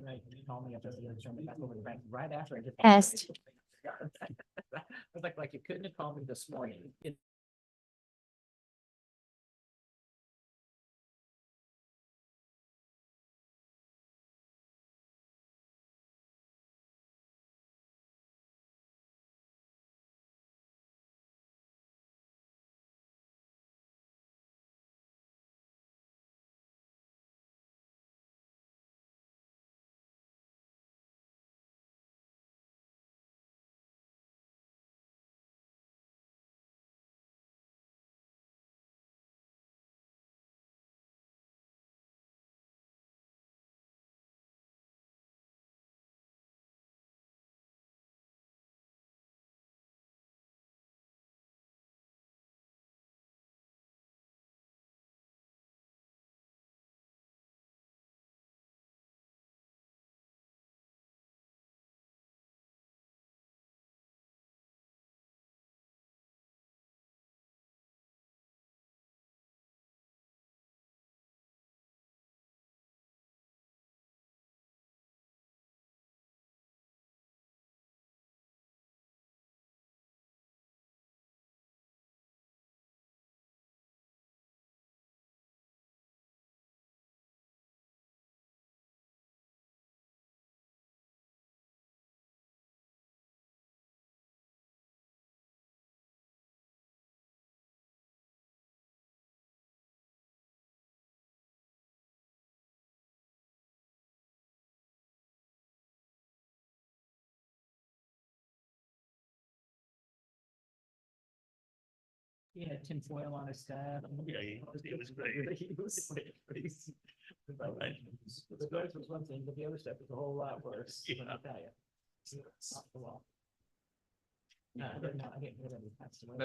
When you called me up, that's right after I did. Est. I was like you couldn't have called me this morning. He had tinfoil on his staff. Yeah, it was great. He was crazy. The guys was one thing, but the other stuff was a whole lot worse. Let me tell you. Off the wall. I didn't know, I didn't know that he passed away.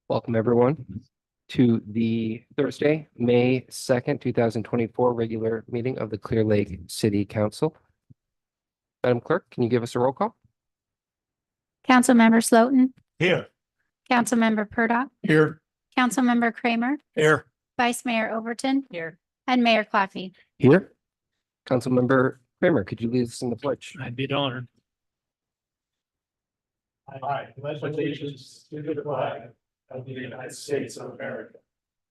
Welcome, everyone, to the Thursday, May 2nd, 2024 regular meeting of the Clear Lake City Council. Madam Clerk, can you give us a roll call? Councilmember Slotin, Here. Councilmember Purdock, Here. Councilmember Kramer, Here. Vice Mayor Overton, Here. and Mayor Claffey. Here. Councilmember Kramer, could you lead us in the pledge? I'd be honored. I pledge allegiance to the flag of the United States of America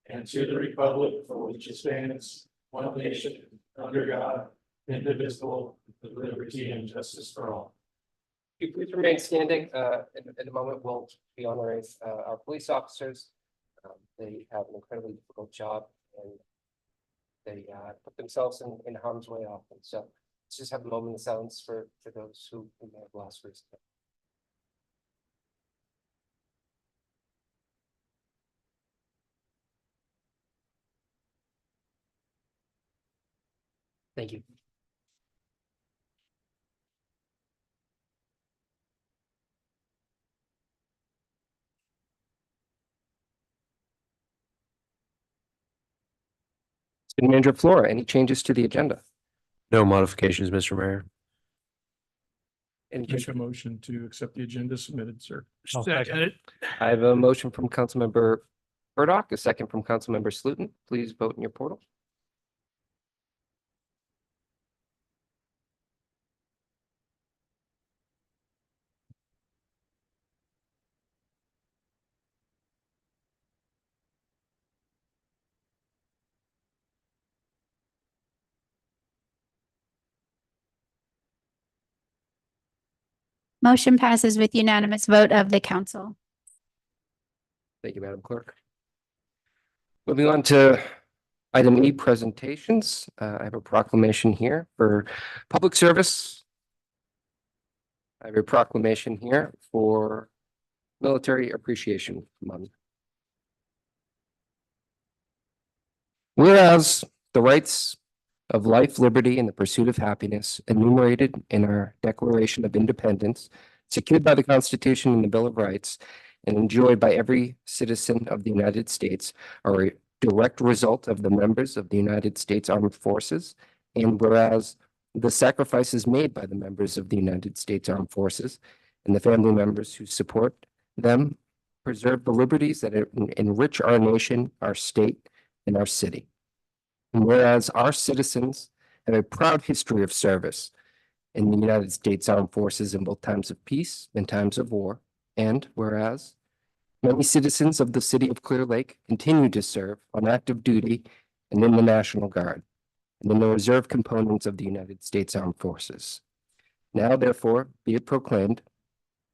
and to the republic for which it stands, one nation, under God, indivisible, with liberty and justice for all. If you please remain standing, in a moment, we'll be honoring our police officers. They have an incredibly difficult job and they put themselves in harm's way often. So let's just have a moment of silence for those who may have lost recently. Thank you. City Manager Flora, any changes to the agenda? No modifications, Mr. Mayor. Any Make a motion to accept the agenda submitted, sir. Second it. I have a motion from Councilmember Purdock, a second from Councilmember Slutin. Please vote in your portal. Motion passes with unanimous vote of the council. Thank you, Madam Clerk. Moving on to item E, presentations. I have a proclamation here for public service. I have a proclamation here for Military Appreciation Month. Whereas the rights of life, liberty, and the pursuit of happiness enumerated in our Declaration of Independence, secured by the Constitution and the Bill of Rights, and enjoyed by every citizen of the United States are a direct result of the members of the United States Armed Forces. And whereas the sacrifices made by the members of the United States Armed Forces and the family members who support them preserve the liberties that enrich our nation, our state, and our city. And whereas our citizens have a proud history of service in the United States Armed Forces in both times of peace and times of war, and whereas many citizens of the city of Clear Lake continue to serve on active duty and in the National Guard and in the reserve components of the United States Armed Forces. Now, therefore, be it proclaimed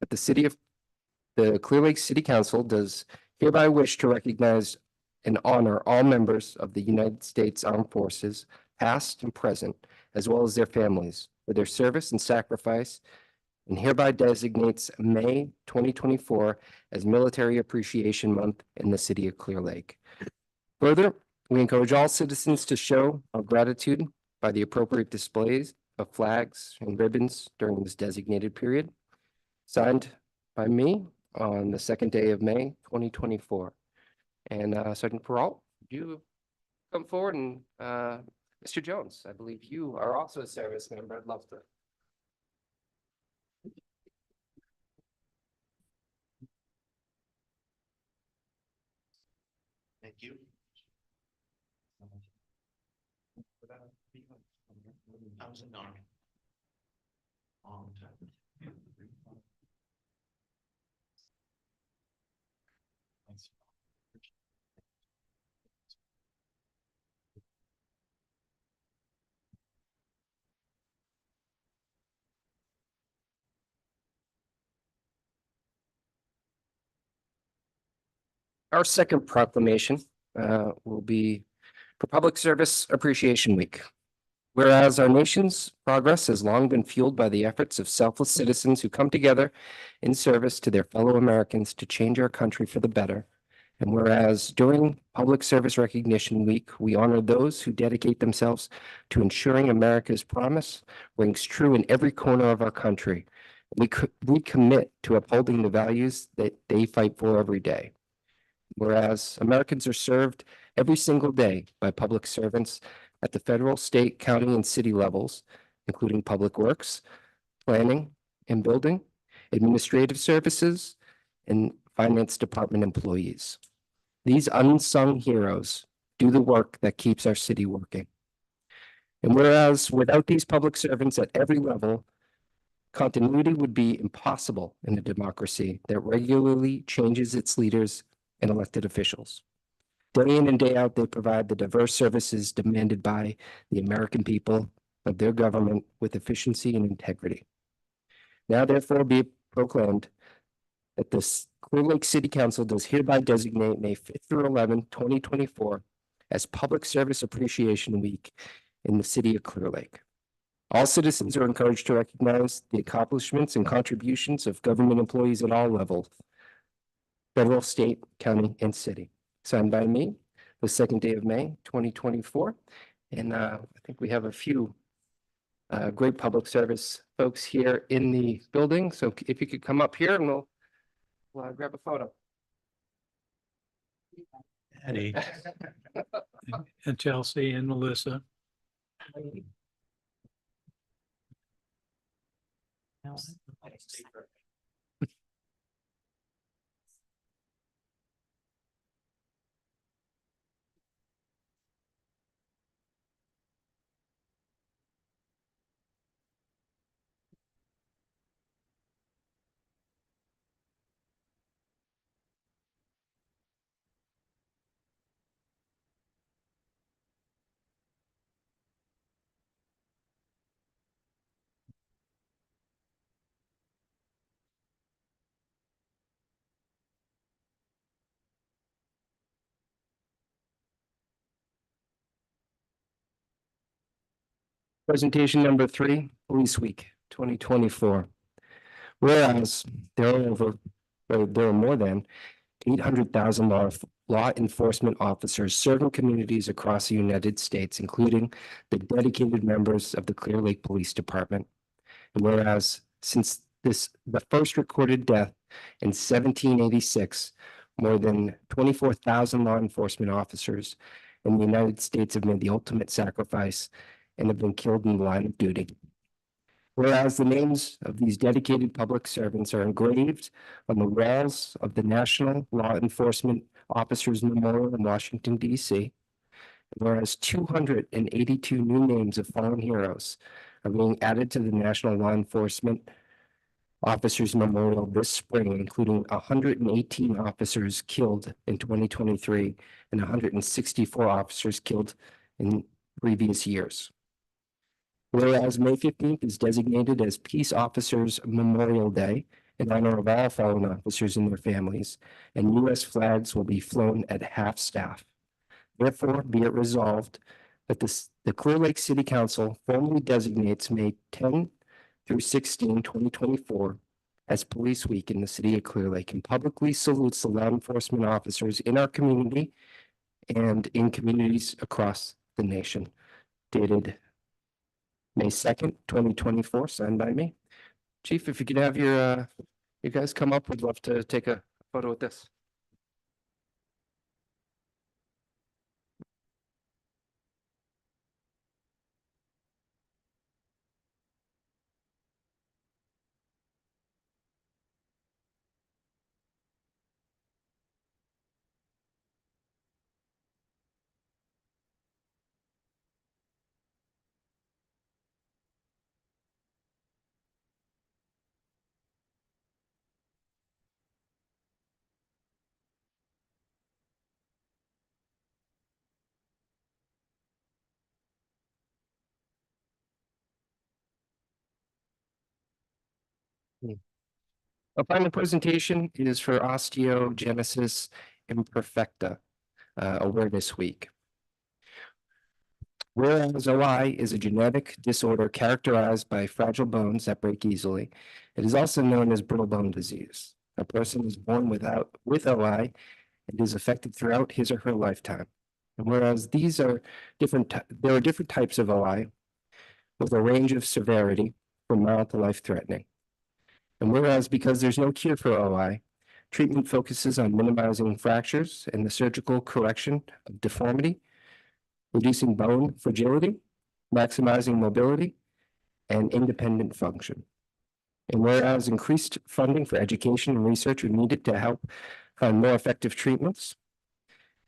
that the Clear Lake City Council does hereby wish to recognize and honor all members of the United States Armed Forces, past and present, as well as their families, for their service and sacrifice, and hereby designates May 2024 as Military Appreciation Month in the city of Clear Lake. Further, we encourage all citizens to show our gratitude by the appropriate displays of flags and ribbons during this designated period. Signed by me on the second day of May 2024. And Sergeant Peralt, would you come forward, and Mr. Jones, I believe you are also a service member. I'd love to. Thank you. I was in the Army. Long time. Thanks. Our second proclamation will be for Public Service Appreciation Week. Whereas our nation's progress has long been fueled by the efforts of selfless citizens who come together in service to their fellow Americans to change our country for the better. And whereas during Public Service Recognition Week, we honor those who dedicate themselves to ensuring America's promise rings true in every corner of our country. We commit to upholding the values that they fight for every day. Whereas Americans are served every single day by public servants at the federal, state, county, and city levels, including public works, planning and building, administrative services, and finance department employees. These unsung heroes do the work that keeps our city working. And whereas without these public servants at every level, continuity would be impossible in a democracy that regularly changes its leaders and elected officials. Day in and day out, they provide the diverse services demanded by the American people of their government with efficiency and integrity. Now, therefore, be it proclaimed that the Clear Lake City Council does hereby designate May 5th through 11th, 2024 as Public Service Appreciation Week in the city of Clear Lake. All citizens are encouraged to recognize the accomplishments and contributions of government employees at all levels, federal, state, county, and city. Signed by me, the second day of May, 2024. And I think we have a few great public service folks here in the building. So if you could come up here and we'll grab a photo. Eddie and Chelsea and Melissa. Presentation number 3, Police Week 2024. Whereas there are more than 800,000 law enforcement officers serving communities across the United States, including the dedicated members of the Clear Lake Police Department. And whereas since the first recorded death in 1786, more than 24,000 law enforcement officers in the United States have made the ultimate sacrifice and have been killed in the line of duty. Whereas the names of these dedicated public servants are engraved on the walls of the National Law Enforcement Officers Memorial in Washington, D.C. Whereas 282 new names of fallen heroes are being added to the National Law Enforcement Officers Memorial this spring, including 118 officers killed in 2023 and 164 officers killed in previous years. Whereas May 15th is designated as Peace Officers Memorial Day in honor of all fallen officers and their families, and U.S. flags will be flown at half-staff. Therefore, be it resolved that the Clear Lake City Council formally designates May 10 through 16, 2024 as Police Week in the city of Clear Lake and publicly salutes the law enforcement officers in our community and in communities across the nation. Dated May 2nd, 2024, signed by me. Chief, if you could have you guys come up, we'd love to take a photo with this. Our final presentation is for osteogenesis imperfecta Awareness Week. Whereas OI is a genetic disorder characterized by fragile bones that break easily, it is also known as brittle bone disease. A person is born with OI and is affected throughout his or her lifetime. And whereas these are there are different types of OI with a range of severity from mild to life-threatening. And whereas because there's no cure for OI, treatment focuses on minimizing fractures and the surgical correction of deformity, reducing bone fragility, maximizing mobility, and independent function. And whereas increased funding for education and research are needed to help find more effective treatments,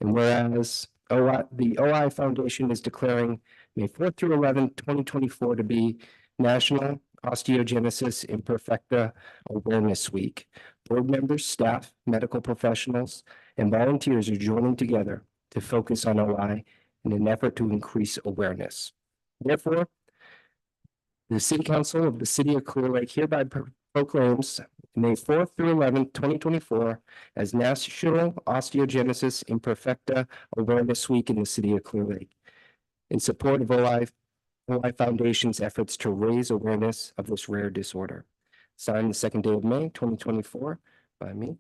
and whereas the OI Foundation is declaring May 4th through 11th, 2024 to be National Osteogenesis Imperfecta Awareness Week. Board members, staff, medical professionals, and volunteers are joining together to focus on OI in an effort to increase awareness. Therefore, the City Council of the City of Clear Lake hereby proclaims May 4th through 11th, 2024 as National Osteogenesis Imperfecta Awareness Week in the City of Clear Lake in support of OI Foundation's efforts to raise awareness of this rare disorder. Signed the 2nd day of May, 2024 by me,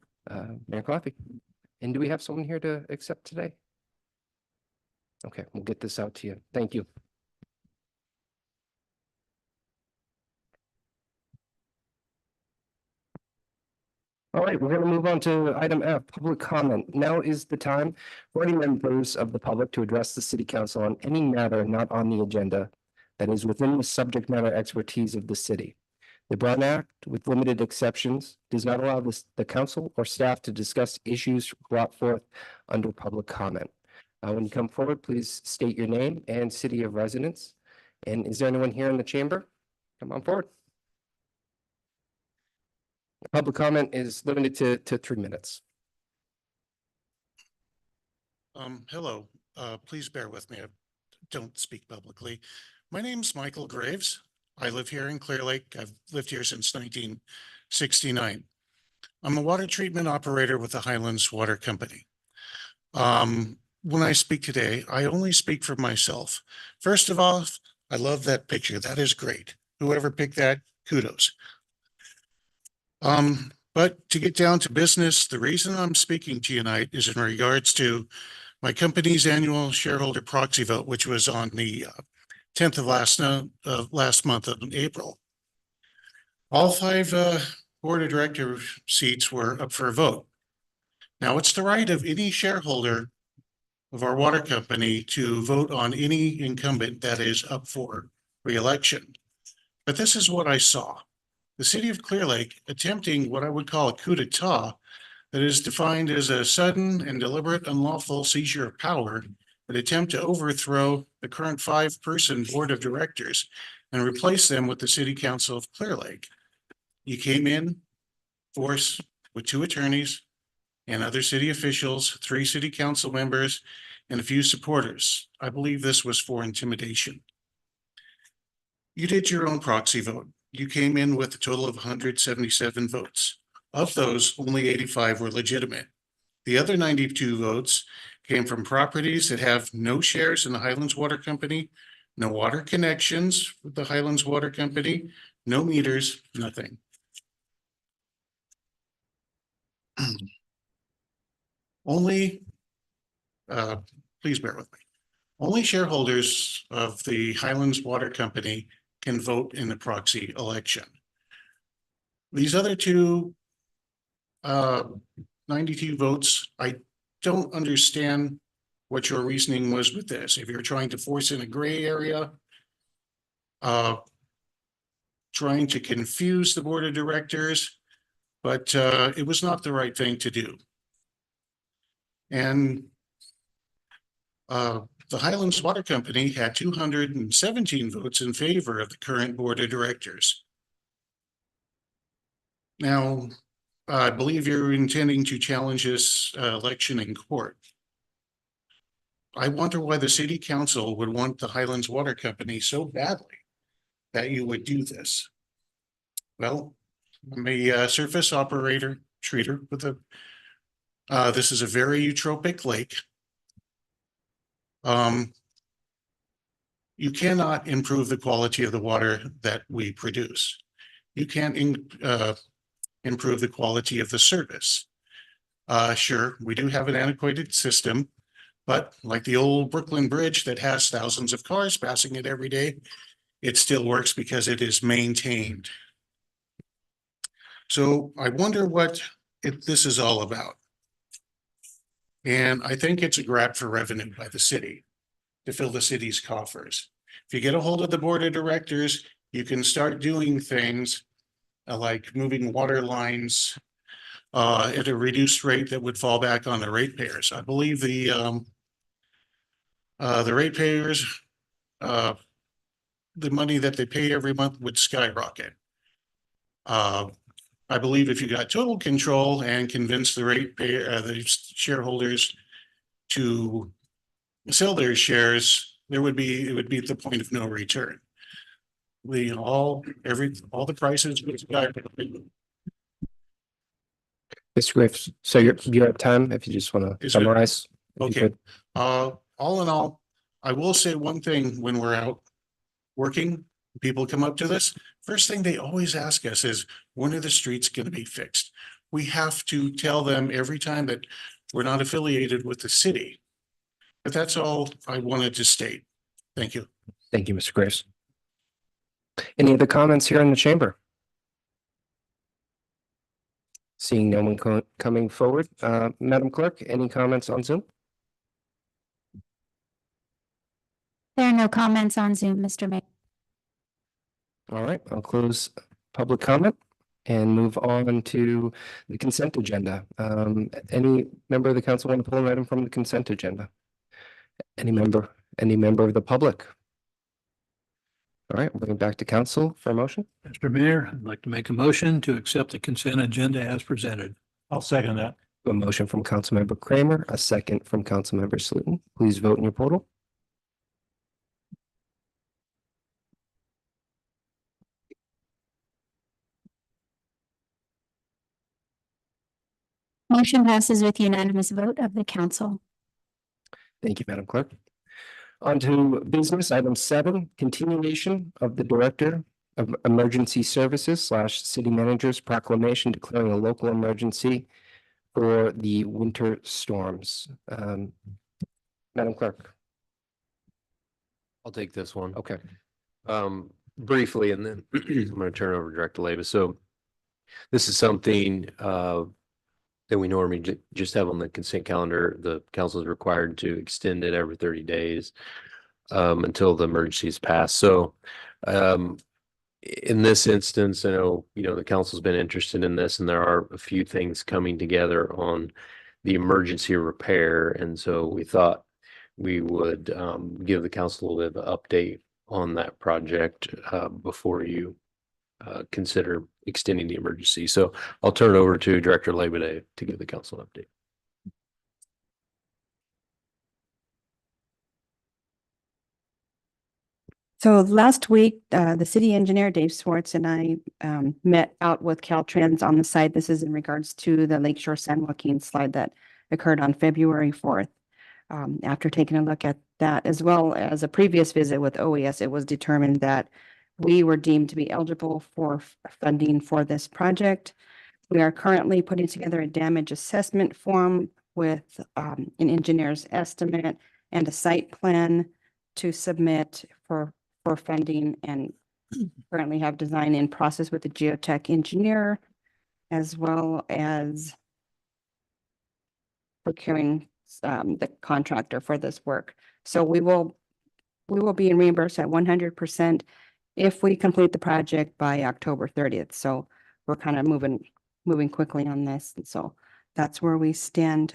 Mayor Coffey. And do we have someone here to accept today? Okay, we'll get this out to you. Thank you. All right, we're going to move on to item F, public comment. Now is the time for any members of the public to address the City Council on any matter not on the agenda that is within the subject matter expertise of the city. The Brown Act, with limited exceptions, does not allow the council or staff to discuss issues brought forth under public comment. When you come forward, please state your name and city of residence. And is there anyone here in the chamber? Come on forward. Public comment is limited to 3 minutes. Hello, please bear with me. I don't speak publicly. My name's Michael Graves. I live here in Clear Lake. I've lived here since 1969. I'm a water treatment operator with the Highlands Water Company. When I speak today, I only speak for myself. First of all, I love that picture. That is great. Whoever picked that, kudos. But to get down to business, the reason I'm speaking to you tonight is in regards to my company's annual shareholder proxy vote, which was on the 10th of last month of April. All 5 board of director seats were up for a vote. Now, it's the right of any shareholder of our water company to vote on any incumbent that is up for re-election. But this is what I saw. The city of Clear Lake attempting what I would call a coup d'etat that is defined as a sudden and deliberate unlawful seizure of power that attempt to overthrow the current 5-person board of directors and replace them with the city council of Clear Lake. You came in force with 2 attorneys and other city officials, 3 city council members, and a few supporters. I believe this was for intimidation. You did your own proxy vote. You came in with a total of 177 votes. Of those, only 85 were legitimate. The other 92 votes came from properties that have no shares in the Highlands Water Company, no water connections with the Highlands Water Company, no meters, nothing. Only, please bear with me. Only shareholders of the Highlands Water Company can vote in the proxy election. These other 92 votes, I don't understand what your reasoning was with this. If you're trying to force in a gray area, trying to confuse the board of directors, but it was not the right thing to do. And the Highlands Water Company had 217 votes in favor of the current board of directors. Now, I believe you're intending to challenge this election in court. I wonder why the city council would want the Highlands Water Company so badly that you would do this. Well, I'm a surface operator treater with a, this is a very eutrophic lake. You cannot improve the quality of the water that we produce. You can't improve the quality of the service. Sure, we do have an antiquated system, but like the old Brooklyn Bridge that has thousands of cars passing it every day, it still works because it is maintained. So I wonder what this is all about. And I think it's a grab for revenue by the city to fill the city's coffers. If you get a hold of the board of directors, you can start doing things like moving water lines at a reduced rate that would fall back on the ratepayers. I believe the ratepayers, the money that they pay every month would skyrocket. I believe if you got total control and convince the ratepayer, the shareholders to sell their shares, it would be at the point of no return. All the prices would skyrocket. Mr. Graves, so you're at time, if you just want to Is there- summarize. if you Okay. could. All in all, I will say one thing when we're out working, people come up to this. First thing they always ask us is, when are the streets going to be fixed? We have to tell them every time that we're not affiliated with the city. But that's all I wanted to state. Thank you. Thank you, Mr. Graves. Any other comments here in the chamber? Seeing no one coming forward, Madam Clerk, any comments on Zoom? There are no comments on Zoom, Mr. Mayor. All right, I'll close public comment and move on to the consent agenda. Any member of the council want to pull an item from the consent agenda? Any member of the public? All right, bring it back to council for a motion. Mr. Mayor, I'd like to make a motion to accept the consent agenda as presented. I'll second that. A motion from Councilmember Kramer, a second from Councilmember Sluten. Please vote in your portal. Motion passes with unanimous vote of the council. Thank you, Madam Clerk. On to business item 7, continuation of the Director of Emergency Services / City Manager's proclamation declaring a local emergency for the winter storms. Madam Clerk. I'll take this one. Okay. Briefly, and then I'm going to turn it over to Director Labus. So this is something that we normally just have on the consent calendar. The council is required to extend it every 30 days until the emergency is passed. So in this instance, I know, the council's been interested in this and there are a few things coming together on the emergency repair. And so we thought we would give the council a little bit of an update on that project before you consider extending the emergency. So I'll turn it over to Director Labadie to give the council an update. So last week, the city engineer, Dave Swartz, and I met out with Caltrans on the site. This is in regards to the Lakeshore San Joaquin slide that occurred on February 4th. After taking a look at that, as well as a previous visit with OES, it was determined that we were deemed to be eligible for funding for this project. We are currently putting together a damage assessment form with an engineer's estimate and a site plan to submit for funding, and currently have design in process with the geotech engineer, as well as procuring the contractor for this work. So we will be reimbursed at 100% if we complete the project by October 30th. So we're kind of moving quickly on this. And so that's where we stand.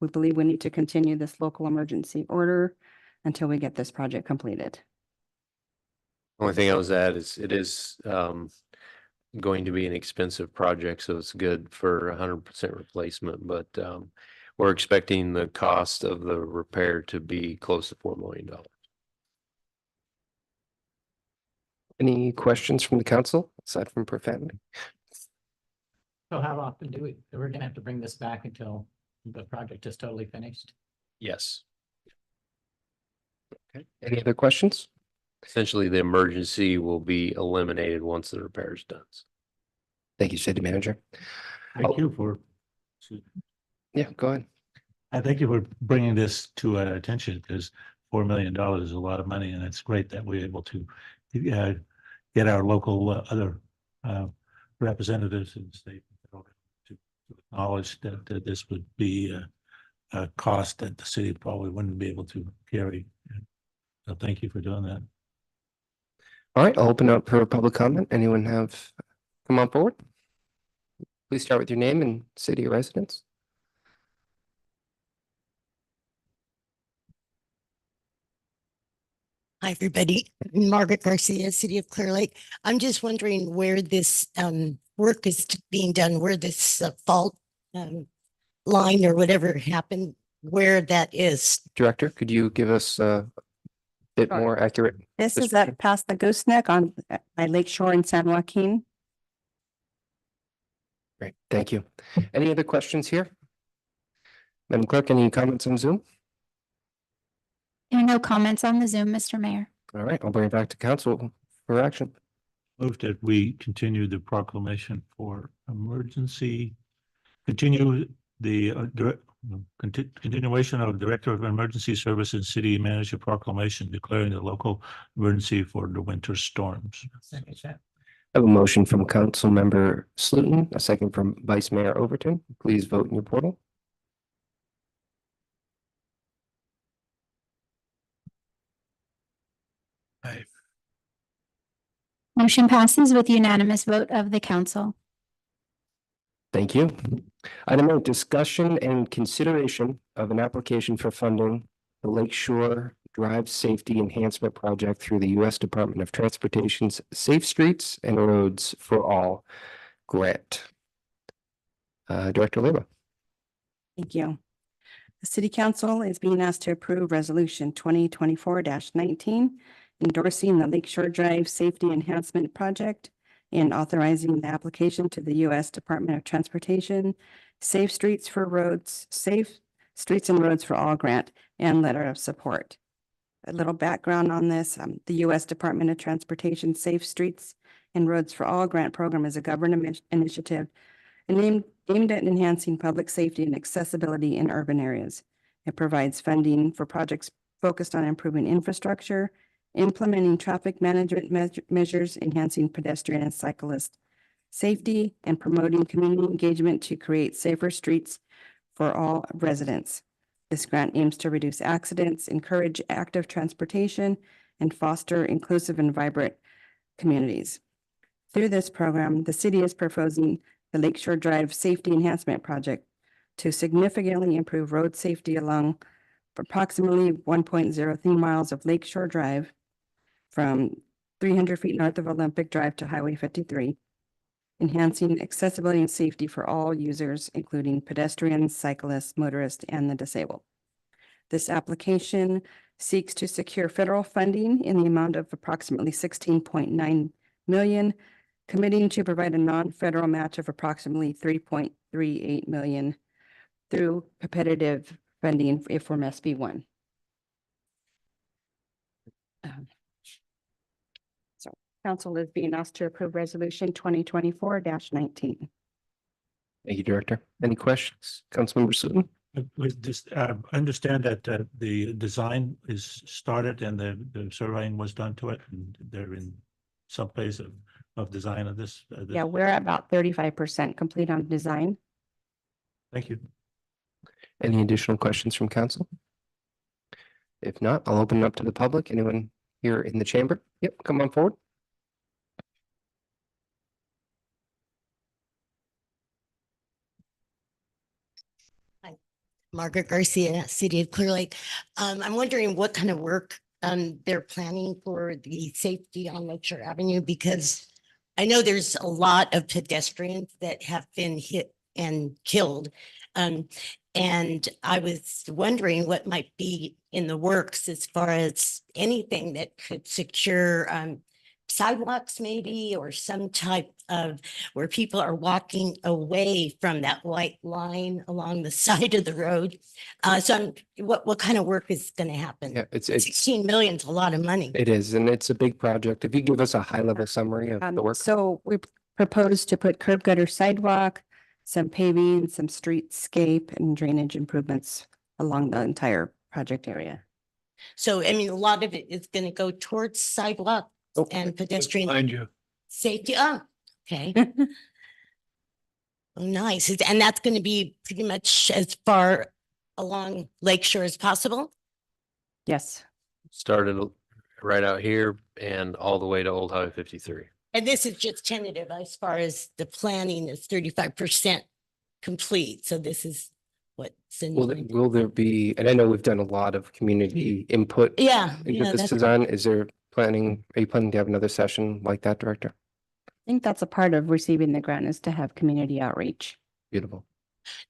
We believe we need to continue this local emergency order until we get this project completed. Only thing I was at is it is going to be an expensive project, so it's good for 100% replacement, but we're expecting the cost of the repair to be close to $4 million. Any questions from the council aside from profanity? So how often we're gonna have to bring this back until the project is totally finished? Yes. Okay. Any other questions? Essentially, the emergency will be eliminated once the repair is done. Thank you, City Manager. Thank you for, Yeah, go ahead. I thank you for bringing this to our attention, because $4 million is a lot of money, and it's great that we're able to get our local other representatives in the state to acknowledge that this would be a cost that the city probably wouldn't be able to carry. So thank you for doing that. All right, I'll open up for public comment. Anyone have come on forward? Please start with your name and city of residence. Hi, everybody. Margaret Garcia, City of Clear Lake. I'm just wondering where this work is being done, where this fault line or whatever happened, where that is. Director, could you give us a bit Sure. more accurate? This is description? at past the gooseneck on by Lakeshore in San Joaquin. Great, thank you. Any other questions here? Madam Clerk, any comments on Zoom? There are no comments on the Zoom, Mr. Mayor. All right, I'll bring it back to council for action. Move that we continue the proclamation for emergency, continue the continuation of Director of Emergency Services City Manager proclamation declaring the local emergency for the winter storms. Second chat. I have a motion from Council Member Slutin, a second from Vice Mayor Overton. Please vote in your portal. Aye. Motion passes with unanimous vote of the council. Thank you. Item 8, discussion and consideration of an application for funding the Lakeshore Drive Safety Enhancement Project through the U.S. Department of Transportation's Safe Streets and Roads for All grant. Director Leyba. Thank you. The City Council is being asked to approve Resolution 2024-19, endorsing the Lakeshore Drive Safety Enhancement Project and authorizing the application to the U.S. Department of Transportation, Safe Streets and Roads for All grant and letter of support. A little background on this, the U.S. Department of Transportation Safe Streets and Roads for All grant program is a government initiative aimed at enhancing public safety and accessibility in urban areas. It provides funding for projects focused on improving infrastructure, implementing traffic management measures, enhancing pedestrian and cyclist safety, and promoting community engagement to create safer streets for all residents. This grant aims to reduce accidents, encourage active transportation, and foster inclusive and vibrant communities. Through this program, the city is proposing the Lakeshore Drive Safety Enhancement Project to significantly improve road safety along approximately 1.03 miles of Lakeshore Drive from 300 feet north of Olympic Drive to Highway 53, enhancing accessibility and safety for all users, including pedestrians, cyclists, motorists, and the disabled. This application seeks to secure federal funding in the amount of approximately 16.9 million, committing to provide a non-federal match of approximately 3.38 million through competitive funding from SB1. So council is being asked to approve resolution 2024-19. Thank you, Director. Any questions? Councilmember Sutton? With this, I understand that the design is started and the surveying was done to it, and they're in some phase of design of this. Yeah, we're at about 35% complete on design. Thank you. Any additional questions from council? If not, I'll open it up to the public. Anyone here in the chamber? Yep, come on forward. Margaret Garcia, City of Clear Lake. I'm wondering what kind of work they're planning for the safety on Lakeshore Avenue, because I know there's a lot of pedestrians that have been hit and killed. And I was wondering what might be in the works as far as anything that could secure sidewalks maybe, or some type of where people are walking away from that white line along the side of the road. What kind of work is going to happen? Yeah, it's 16 million is a lot of money. it is, and it's a big project. If you give us a high level summary of the work. So we propose to put curb gutter sidewalk, some paving, some streetscape and drainage improvements along the entire project area. So, I mean, a lot of it is going to go towards sidewalk and pedestrian Behind you. safety. Oh, okay. Oh, nice. And that's going to be pretty much as far along Lakeshore as possible? Yes. Started right out here and all the way to Old Highway 53. And this is just tentative as far as the planning is 35% complete. So this is what's in. Will there be, and I know we've done a lot of community input Yeah. into this that's- design. Are you planning to have another session like that, Director? I think that's a part of receiving the grant, is to have community outreach. Beautiful.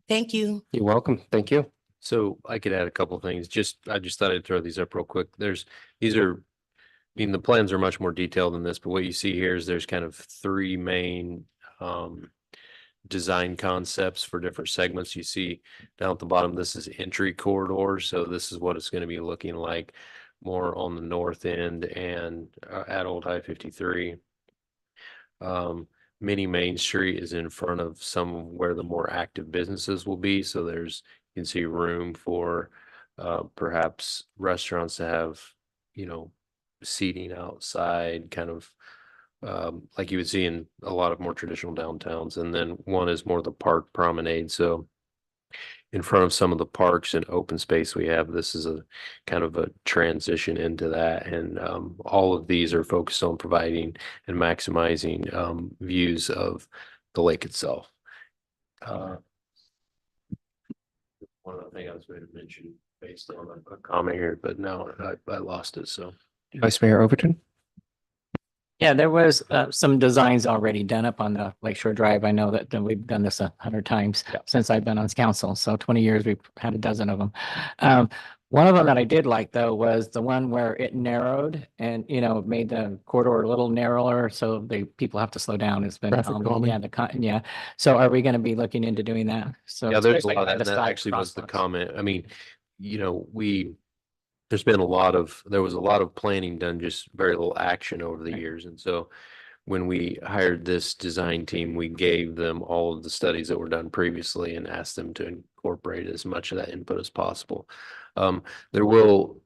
Thank you. You're welcome. Thank you. So I could add a couple of things. I just thought I'd throw these up real quick. The plans are much more detailed than this, but what you see here is there's kind of three main design concepts for different segments. You see down at the bottom, this is entry corridor. So this is what it's going to be looking like more on the north end and at Old High 53. Mini Main Street is in front of some where the more active businesses will be. So you can see room for perhaps restaurants to have, seating outside, kind of like you would see in a lot of more traditional downtowns. And then one is more the park promenade. So in front of some of the parks and open space we have, this is a kind of a transition into that. And all of these are focused on providing and maximizing views of the lake itself. One other thing I was going to mention based on a comment here, but now I lost it. So Vice Mayor Overton? Yeah, there was some designs already done up on the Lakeshore Drive. I know that we've done this 100 times since I've been on council. So 20 years, we've had a dozen of them. One of them that I did like though was the one where it narrowed and, made the corridor a little narrower. So people have to slow down. It's been, Traffic calming. yeah. So are we going to be looking into doing that? So yeah, there's a especially lot of by that. the And that side actually was the crosswalks. comment. I mean, there was a lot of planning done, just very little action over the years. And so when we hired this design team, we gave them all of the studies that were done previously and asked them to incorporate as much of that input as possible. The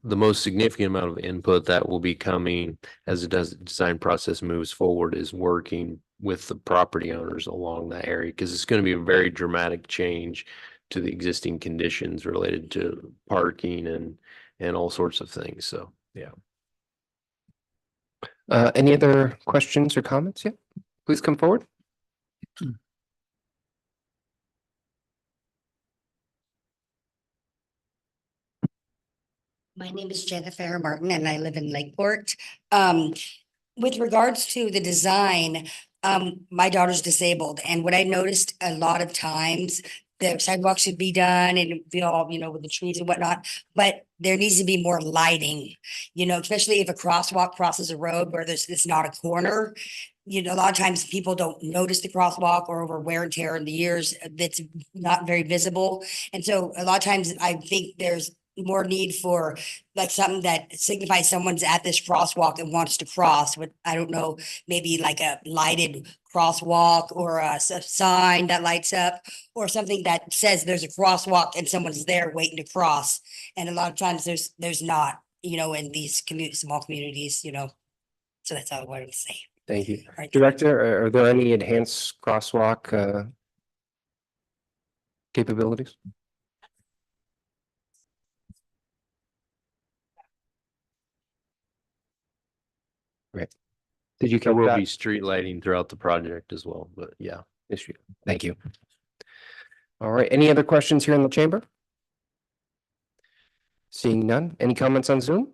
most significant amount of input that will be coming as the design process moves forward is working with the property owners along that area, because it's going to be a very dramatic change to the existing conditions related to parking and all sorts of things. So, yeah. Any other questions or comments yet? Please come forward. My name is Jennifer Martin and I live in Lakeport. With regards to the design, my daughter's disabled and what I noticed a lot of times, the sidewalk should be done and be all, with the trees and whatnot, but there needs to be more lighting, especially if a crosswalk crosses a road where it's not a corner. A lot of times people don't notice the crosswalk or over wear and tear in the years, that's not very visible. And so a lot of times I think there's more need for like something that signifies someone's at this crosswalk and wants to cross, but I don't know, maybe like a lighted crosswalk or a sign that lights up or something that says there's a crosswalk and someone's there waiting to cross. And a lot of times there's not, in these small communities, so that's all I wanted to say. Thank you. Right. Director, are there any enhanced crosswalk capabilities? Great. Did you There cover will that be street lighting throughout the project as well, but yeah. issue? Thank you. All right, any other questions here in the chamber? Seeing none, any comments on Zoom?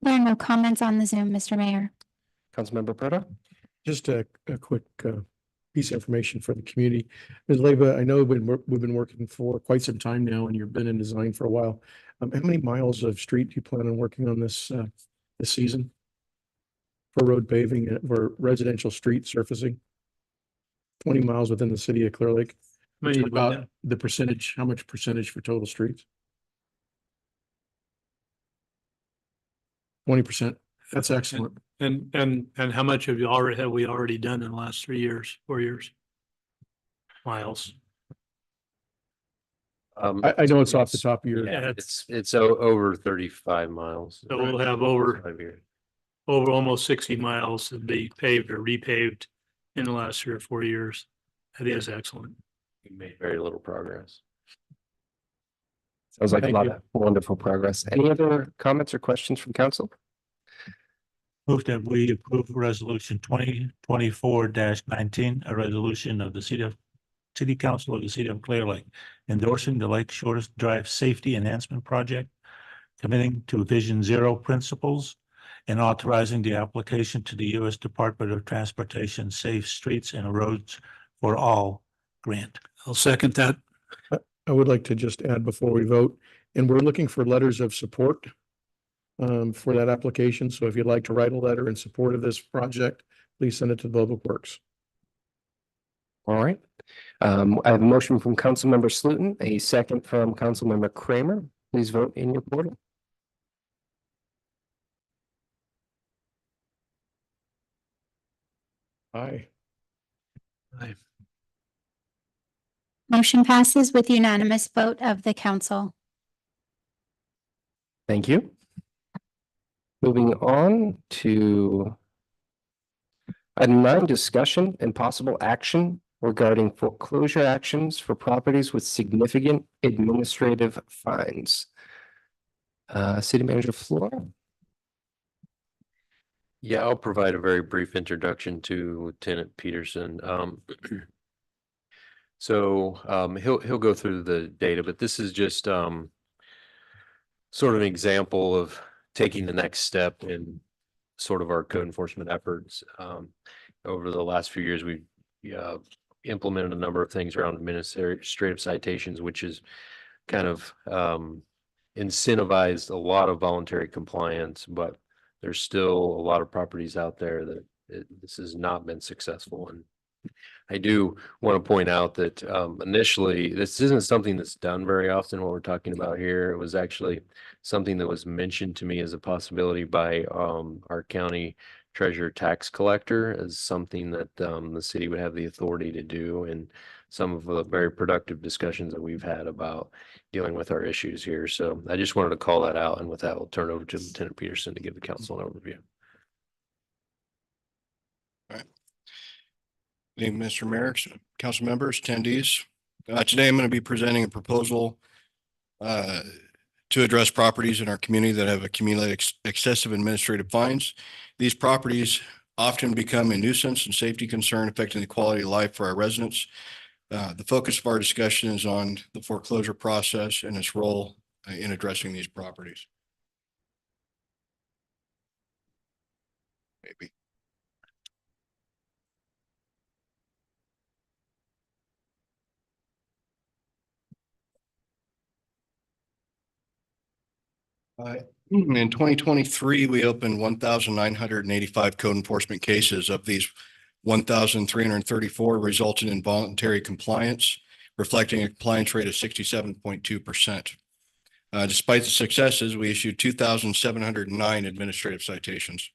There are no comments on the Zoom, Mr. Mayor. Councilmember Proto? Just a quick piece of information for the community. Ms. Leyva, I know we've been working for quite some time now and you've been in design for a while. How many miles of street do you plan on working on this season? For road paving, for residential street surfacing? 20 miles within the city of Clear Lake. About the percentage, how much percentage for total streets? 20%. That's excellent. And how much have we already done in the last 3 years, 4 years? Miles. I know it's off the top of your. Yeah, It's over 35 miles. So we'll have 5 years. over almost 60 miles to be paved or repaved in the last 3 or 4 years. That is excellent. We made very little progress. Sounds like a Thank lot you. of wonderful progress. Any other comments or questions from council? Move that we approve resolution 2024-19, a resolution of the City Council of the City of Clear Lake endorsing the Lake Shore Drive Safety Enhancement Project, committing to Vision Zero principles, and authorizing the application to the U.S. Department of Transportation Safe Streets and Roads for All grant. I'll second that. I would like to just add before we vote, and we're looking for letters of support for that application. So if you'd like to write a letter in support of this project, please send it to Public Works. All right. I have a motion from Councilmember Slutin, a second from Councilmember Kramer. Please vote in your portal. Aye. Motion passes with unanimous vote of the council. Thank you. Moving on to item 9, discussion and possible action regarding foreclosure actions for properties with significant administrative fines. City Manager Flora. Yeah, I'll provide a very brief introduction to Lieutenant Peterson. So he'll go through the data, but this is just sort of an example of taking the next step in sort of our code enforcement efforts. Over the last few years, we've implemented a number of things around administrative citations, which is kind of incentivized a lot of voluntary compliance, but there's still a lot of properties out there that this has not been successful. And I do want to point out that initially, this isn't something that's done very often, what we're talking about here. It was actually something that was mentioned to me as a possibility by our county treasurer tax collector as something that the city would have the authority to do, and some of the very productive discussions that we've had about dealing with our issues here. So I just wanted to call that out, and with that, we'll turn it over to Lieutenant Peterson to give the council an overview. Good evening, Mr. Mayor, council members, attendees. Today I'm going to be presenting a proposal to address properties in our community that have accumulated excessive administrative fines. These properties often become a nuisance and safety concern affecting the quality of life for our residents. The focus of our discussion is on the foreclosure process and its role in addressing these properties. Maybe. In 2023, we opened 1,985 code enforcement cases. Of these, 1,334 resulted in voluntary compliance, reflecting a compliance rate of 67.2%. Despite the successes, we issued 2,709 administrative citations,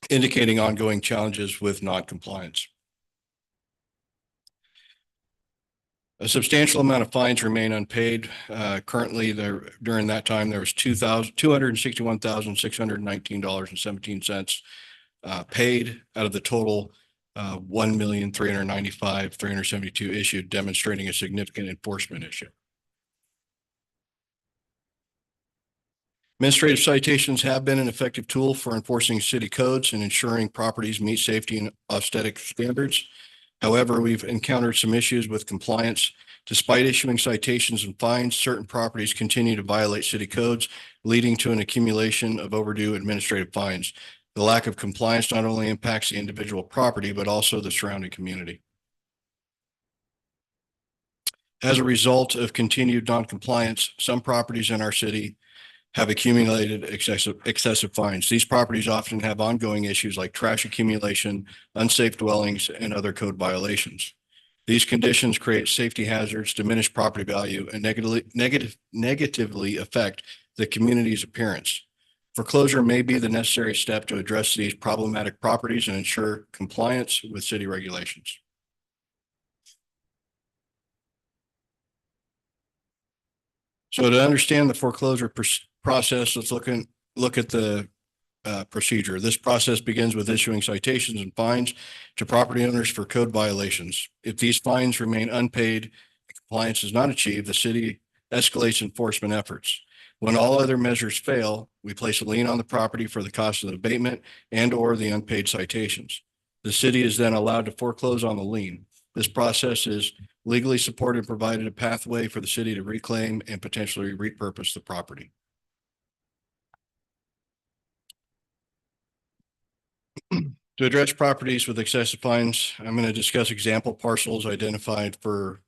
indicating ongoing challenges with non-compliance. A substantial amount of fines remain unpaid. Currently, during that time, there was $261,619.17 paid out of the total 1,395,372 issued, demonstrating a significant enforcement issue. Administrative citations have been an effective tool for enforcing city codes and ensuring properties meet safety and aesthetic standards. However, we've encountered some issues with compliance. Despite issuing citations and fines, certain properties continue to violate city codes, leading to an accumulation of overdue administrative fines. The lack of compliance not only impacts the individual property, but also the surrounding community. As a result of continued non-compliance, some properties in our city have accumulated excessive fines. These properties often have ongoing issues like trash accumulation, unsafe dwellings, and other code violations. These conditions create safety hazards, diminish property value, and negatively affect the community's appearance. Foreclosure may be the necessary step to address these problematic properties and ensure compliance with city regulations. So to understand the foreclosure process, let's look at the procedure. This process begins with issuing citations and fines to property owners for code violations. If these fines remain unpaid and compliance is not achieved, the city escalates enforcement efforts. When all other measures fail, we place a lien on the property for the cost of the abatement and/or the unpaid citations. The city is then allowed to foreclose on the lien. This process is legally supported and provided a pathway for the city to reclaim and potentially repurpose the property. To address properties with excessive fines, I'm going to discuss example parcels identified for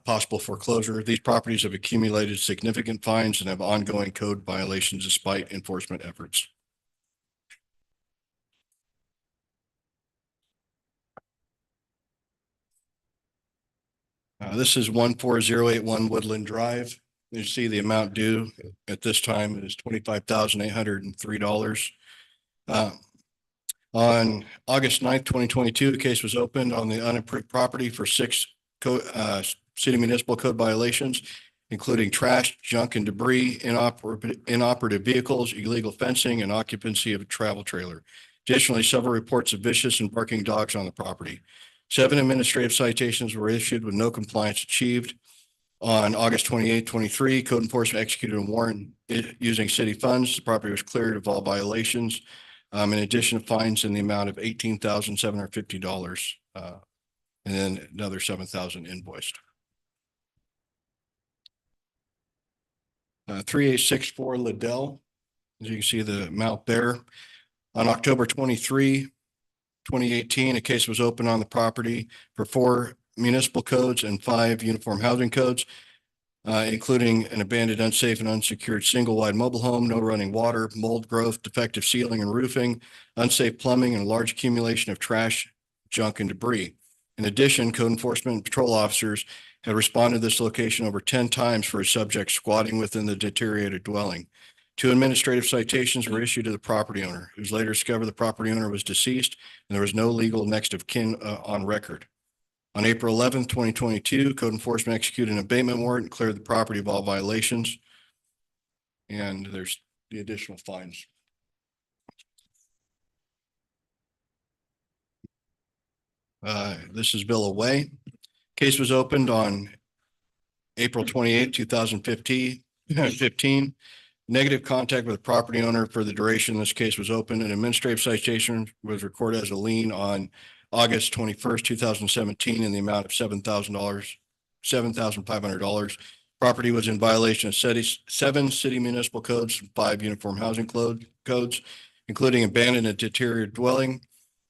possible foreclosure. These properties have accumulated significant fines and have ongoing code violations despite enforcement efforts. This is 14081 Woodland Drive. You see the amount due at this time is $25,803. On August 9th, 2022, the case was opened on the unapproved property for 6 city municipal code violations, including trash, junk, and debris, inoperative vehicles, illegal fencing, and occupancy of a travel trailer. Additionally, several reports of vicious and barking dogs on the property. 7 administrative citations were issued with no compliance achieved. On August 28, 23, code enforcement executed a warrant using city funds. The property was cleared of all violations. In addition to fines in the amount of $18,750, and then another $7,000 invoiced. 3864 Liddell, as you can see the amount there. On October 23, 2018, a case was opened on the property for 4 municipal codes and 5 uniform housing codes, including an abandoned, unsafe, and unsecured single-wide mobile home, no running water, mold growth, defective ceiling and roofing, unsafe plumbing, and a large accumulation of trash, junk, and debris. In addition, code enforcement and patrol officers had responded to this location over 10 times for a subject squatting within the deteriorated dwelling. 2 administrative citations were issued to the property owner, who was later discovered the property owner was deceased and there was no legal next of kin on record. On April 11th, 2022, code enforcement executed an abatement warrant and cleared the property of all violations. And there's the additional fines. This is Bill Away. Case was opened on April 28, 2015. 15. Negative contact with the property owner for the duration this case was open. An administrative citation was recorded as a lien on August 21st, 2017 in the amount of $7,500. Property was in violation of 7 city municipal codes, 5 uniform housing codes, including abandoned and deteriorated dwelling,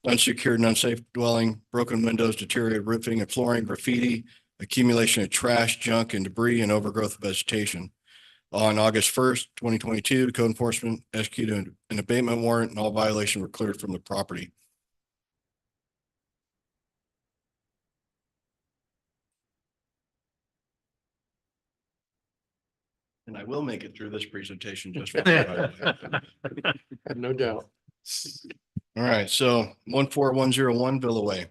unsecured and unsafe dwelling, broken windows, deteriorated roofing and flooring, graffiti, accumulation of trash, junk and debris, and overgrowth of vegetation. On August 1st, 2022, code enforcement executed an abatement warrant and all violations were cleared from the property. And I will make it through this presentation just. No doubt. All right, so 14101 Villa Way.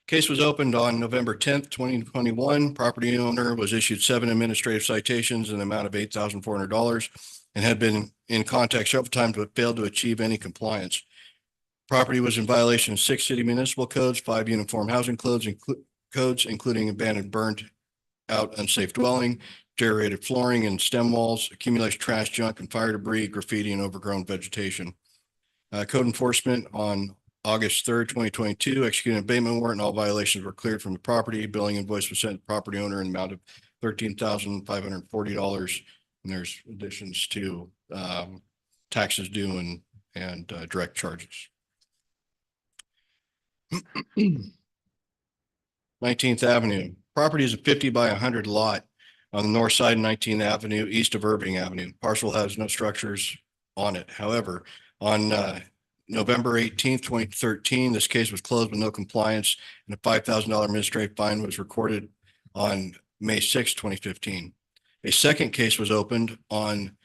Case was opened on November 10th, 2021. Property owner was issued 7 administrative citations in the amount of $8,400 and had been in contact several times but failed to achieve any compliance. Property was in violation of 6 city municipal codes, 5 uniform housing codes, including abandoned, burned out, unsafe dwelling, deteriorated flooring and stem walls, accumulation trash, junk and fire debris, graffiti and overgrown vegetation. Code enforcement on August 3rd, 2022, executed an abatement warrant and all violations were cleared from the property. Billing invoice was sent to the property owner in the amount of $13,540. And there's additions to taxes due and direct charges. 19th Avenue. Property is a 50 by 100 lot on the north side of 19th Avenue, east of Irving Avenue. Parcel has no structures on it. However, on November 18th, 2013, this case was closed with no compliance and a $5,000 administrative fine was recorded on May 6, 2015. A second case was opened on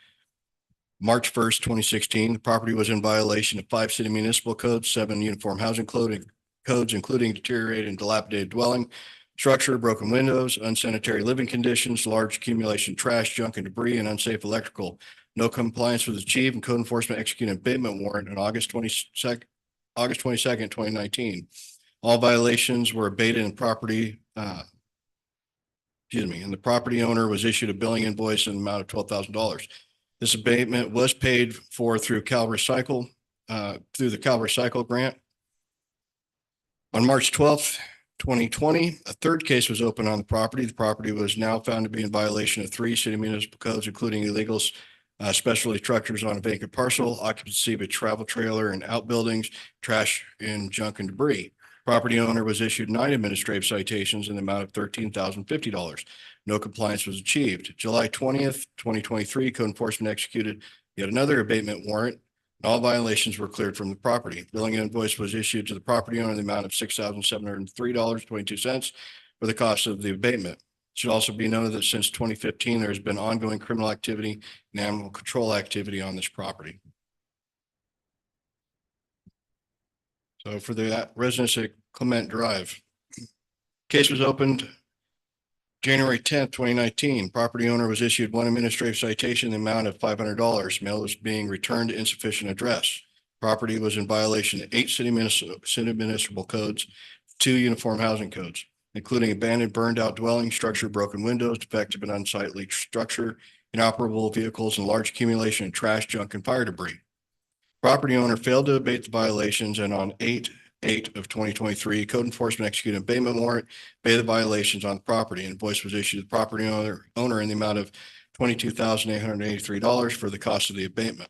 March 1st, 2016. The property was in violation of 5 city municipal codes, 7 uniform housing codes, including deteriorated and dilapidated dwelling, structure, broken windows, unsanitary living conditions, large accumulation, trash, junk and debris, and unsafe electrical. No compliance was achieved and code enforcement executed an abatement warrant on August 22nd, 2019. All violations were abated and the property owner was issued a billing invoice in the amount of $12,000. This abatement was paid for through the Cal Recycle grant. On March 12th, 2020, a third case was opened on the property. The property was now found to be in violation of 3 city municipal codes, including illegals, specialty structures on a vacant parcel, occupancy of a travel trailer and outbuildings, trash and junk and debris. Property owner was issued 9 administrative citations in the amount of $13,050. No compliance was achieved. July 20th, 2023, code enforcement executed yet another abatement warrant. All violations were cleared from the property. Billing invoice was issued to the property owner in the amount of $6,703.22 for the cost of the abatement. It should also be noted that since 2015, there has been ongoing criminal activity and animal control activity on this property. So for the residents at Clement Drive, case was opened January 10th, 2019. Property owner was issued 1 administrative citation in the amount of $500. Mail was being returned to insufficient address. Property was in violation of 8 city municipal codes, 2 uniform housing codes, including abandoned, burned out dwelling structure, broken windows, defective and unsightly structure, inoperable vehicles, and large accumulation of trash, junk, and fire debris. Property owner failed to abate the violations, and on 8/8 of 2023, code enforcement executed an abatement warrant, abated the violations on the property. Invoice was issued to the property owner in the amount of $22,883 for the cost of the abatement.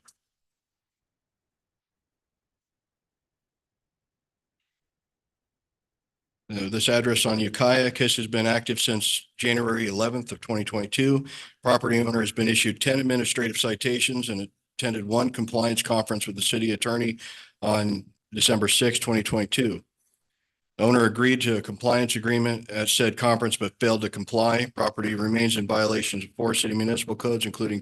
This address on Ukiah, case has been active since January 11th of 2022. Property owner has been issued 10 administrative citations and attended 1 compliance conference with the city attorney on December 6, 2022. The owner agreed to a compliance agreement at said conference, but failed to comply. Property remains in violations of 4 city municipal codes, including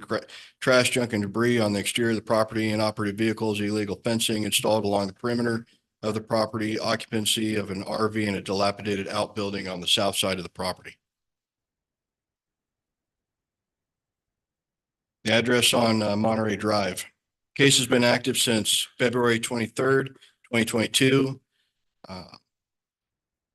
trash, junk, and debris on the exterior of the property, inoperative vehicles, illegal fencing installed along the perimeter of the property, occupancy of an RV and a dilapidated outbuilding on the south side of the property. The address on Monterey Drive. Case has been active since February 23rd, 2022.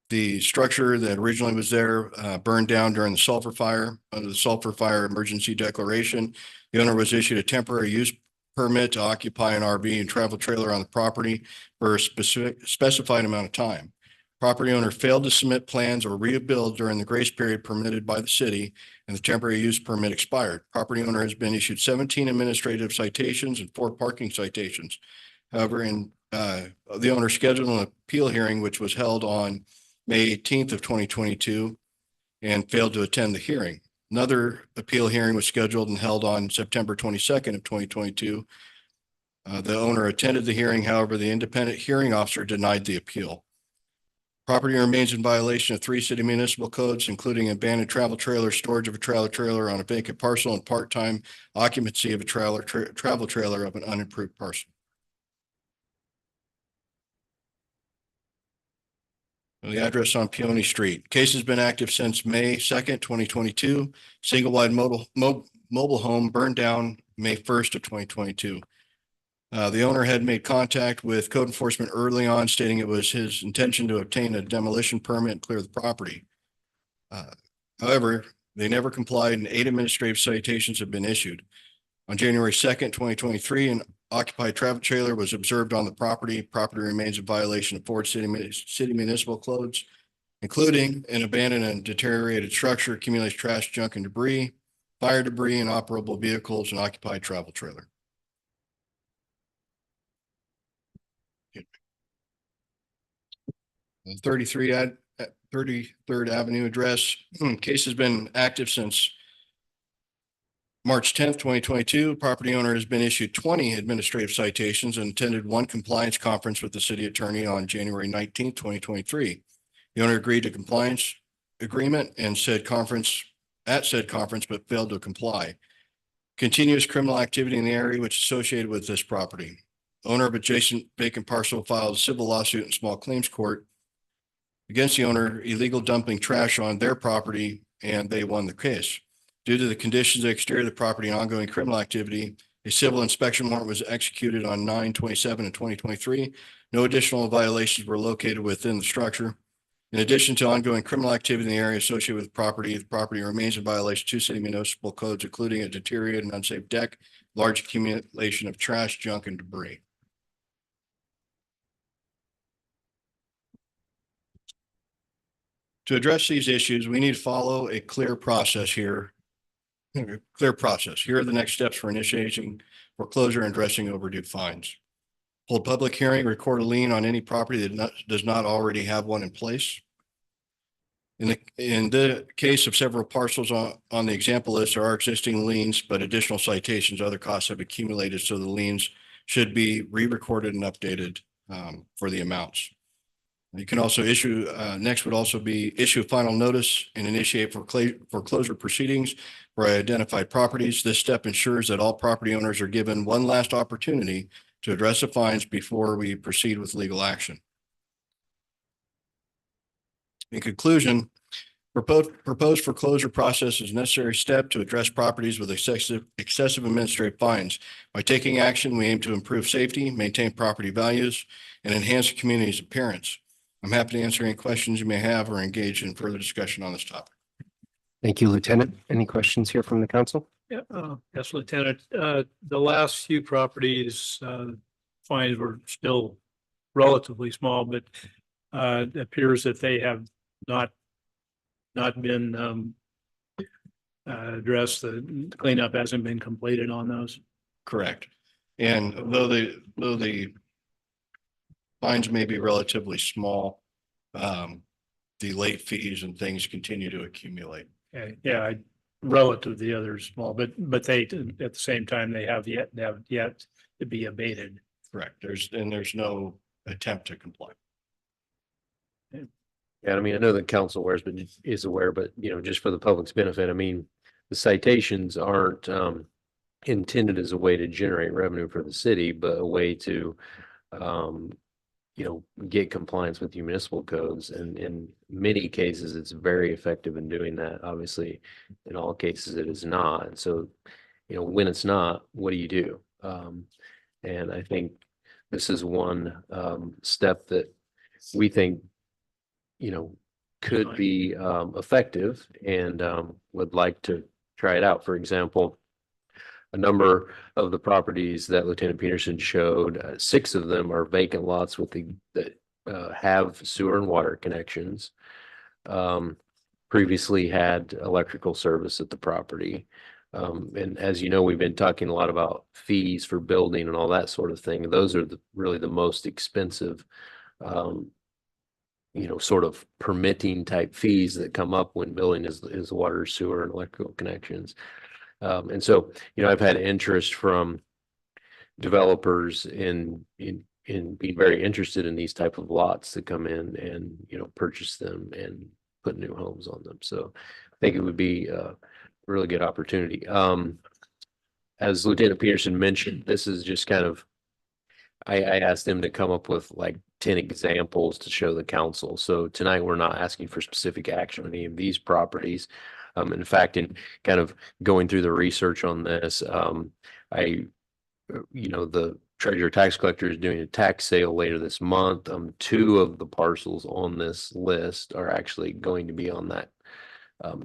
The structure that originally was there burned down during the sulfur fire. Under the sulfur fire emergency declaration, the owner was issued a temporary use permit to occupy an RV and travel trailer on the property for a specified amount of time. Property owner failed to submit plans or rebuild during the grace period permitted by the city, and the temporary use permit expired. Property owner has been issued 17 administrative citations and 4 parking citations. However, the owner scheduled an appeal hearing, which was held on May 18th of 2022, and failed to attend the hearing. Another appeal hearing was scheduled and held on September 22nd of 2022. The owner attended the hearing. However, the independent hearing officer denied the appeal. Property remains in violation of 3 city municipal codes, including abandoned travel trailer, storage of a travel trailer on a vacant parcel, and part-time occupancy of a travel trailer of an unimproved parcel. The address on Peony Street. Case has been active since May 2nd, 2022. Single wide mobile home burned down May 1st of 2022. The owner had made contact with code enforcement early on, stating it was his intention to obtain a demolition permit and clear the property. However, they never complied, and 8 administrative citations have been issued. On January 2nd, 2023, an occupied travel trailer was observed on the property. Property remains in violation of 4 city municipal codes, including an abandoned and deteriorated structure, accumulates trash, junk, and debris, fire debris, inoperable vehicles, and occupied travel trailer. 33rd Avenue address. Case has been active since March 10th, 2022. Property owner has been issued 20 administrative citations and attended 1 compliance conference with the city attorney on January 19th, 2023. The owner agreed to compliance agreement and said conference, but failed to comply. Continuous criminal activity in the area which is associated with this property. Owner of adjacent vacant parcel filed a civil lawsuit in small claims court against the owner, illegal dumping trash on their property, and they won the case. Due to the conditions of the exterior of the property and ongoing criminal activity, a civil inspection warrant was executed on 9/27 of 2023. No additional violations were located within the structure. In addition to ongoing criminal activity in the area associated with the property remains in violation of 2 city municipal codes, including a deteriorated and unsafe deck, large accumulation of trash, junk, and debris. To address these issues, we need to follow a clear process here. Here are the next steps for initiating foreclosure and addressing overdue fines. Hold public hearing, record a lien on any property that does not already have one in place. In the case of several parcels on the example list, there are existing liens, but additional citations, other costs have accumulated, so the liens should be re-recorded and updated for the amounts. You can also issue, next would also be issue a final notice and initiate foreclosure proceedings for identified properties. This step ensures that all property owners are given one last opportunity to address the fines before we proceed with legal action. In conclusion, proposed foreclosure process is a necessary step to address properties with excessive administrative fines. By taking action, we aim to improve safety, maintain property values, and enhance the community's appearance. I'm happy to answer any questions you may have or engage in further discussion on this topic. Thank you, Lieutenant. Any questions here from the council? Yeah, yes, Lieutenant. The last few properties, fines were still relatively small, but it appears that they have not been addressed. The cleanup hasn't been completed on those. Correct. And though the fines may be relatively small, the late fees and things continue to accumulate. Okay, yeah, relative to the others small, but they, at the same time, they have yet to be abated. Correct. There's no attempt to comply. Yeah, I mean, I know the council is aware, but just for the public's benefit, I mean, the citations aren't intended as a way to generate revenue for the city, but a way to get compliance with municipal codes. And in many cases, it's very effective in doing that. Obviously, in all cases, it is not. And so, when it's not, what do you do? And I think this is one step that we think you know, could be effective and would like to try it out. For example, a number of the properties that Lieutenant Peterson showed, 6 of them are vacant lots with that have sewer and water connections. Previously had electrical service at the property. And as you know, we've been talking a lot about fees for building and all that sort of thing. Those are really the most expensive, sort of permitting type fees that come up when building is water, sewer, and electrical connections. And so, I've had interest from developers in being very interested in these type of lots to come in and, purchase them and put new homes on them. So I think it would be a really good opportunity. As Lieutenant Peterson mentioned, this is just kind of, I asked them to come up with like 10 examples to show the council. So tonight we're not asking for specific action on any of these properties. In fact, in kind of going through the research on this, the treasurer tax collector is doing a tax sale later this month. 2 of the parcels on this list are actually going to be on that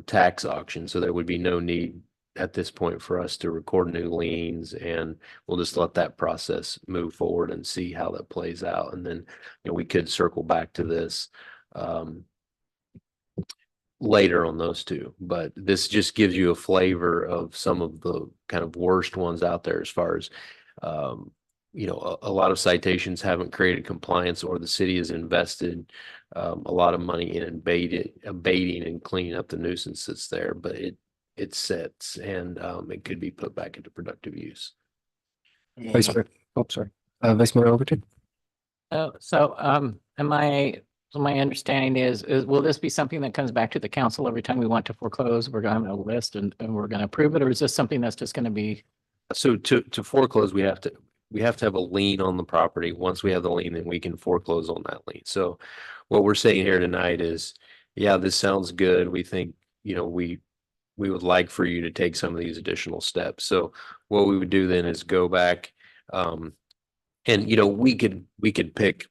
tax auction. So there would be no need at this point for us to record new liens, and we'll just let that process move forward and see how that plays out. And then, we could circle back to this later on those 2, but this just gives you a flavor of some of the kind of worst ones out there as far as, a lot of citations haven't created compliance, or the city has invested a lot of money in abating and cleaning up the nuisance that's there, but it sits and it could be put back into productive use. Vice Mayor, sorry. Vice Mayor Overton. My understanding is will this be something that comes back to the council every time we want to foreclose? We're going to have a list and we're going to approve it, or is this something that's just going to be? So to foreclose, we have to have a lien on the property. Once we have the lien, then we can foreclose on that lien. So what we're saying here tonight is, yeah, this sounds good. We think, we would like for you to take some of these additional steps. So what we would do then is go back, and we could pick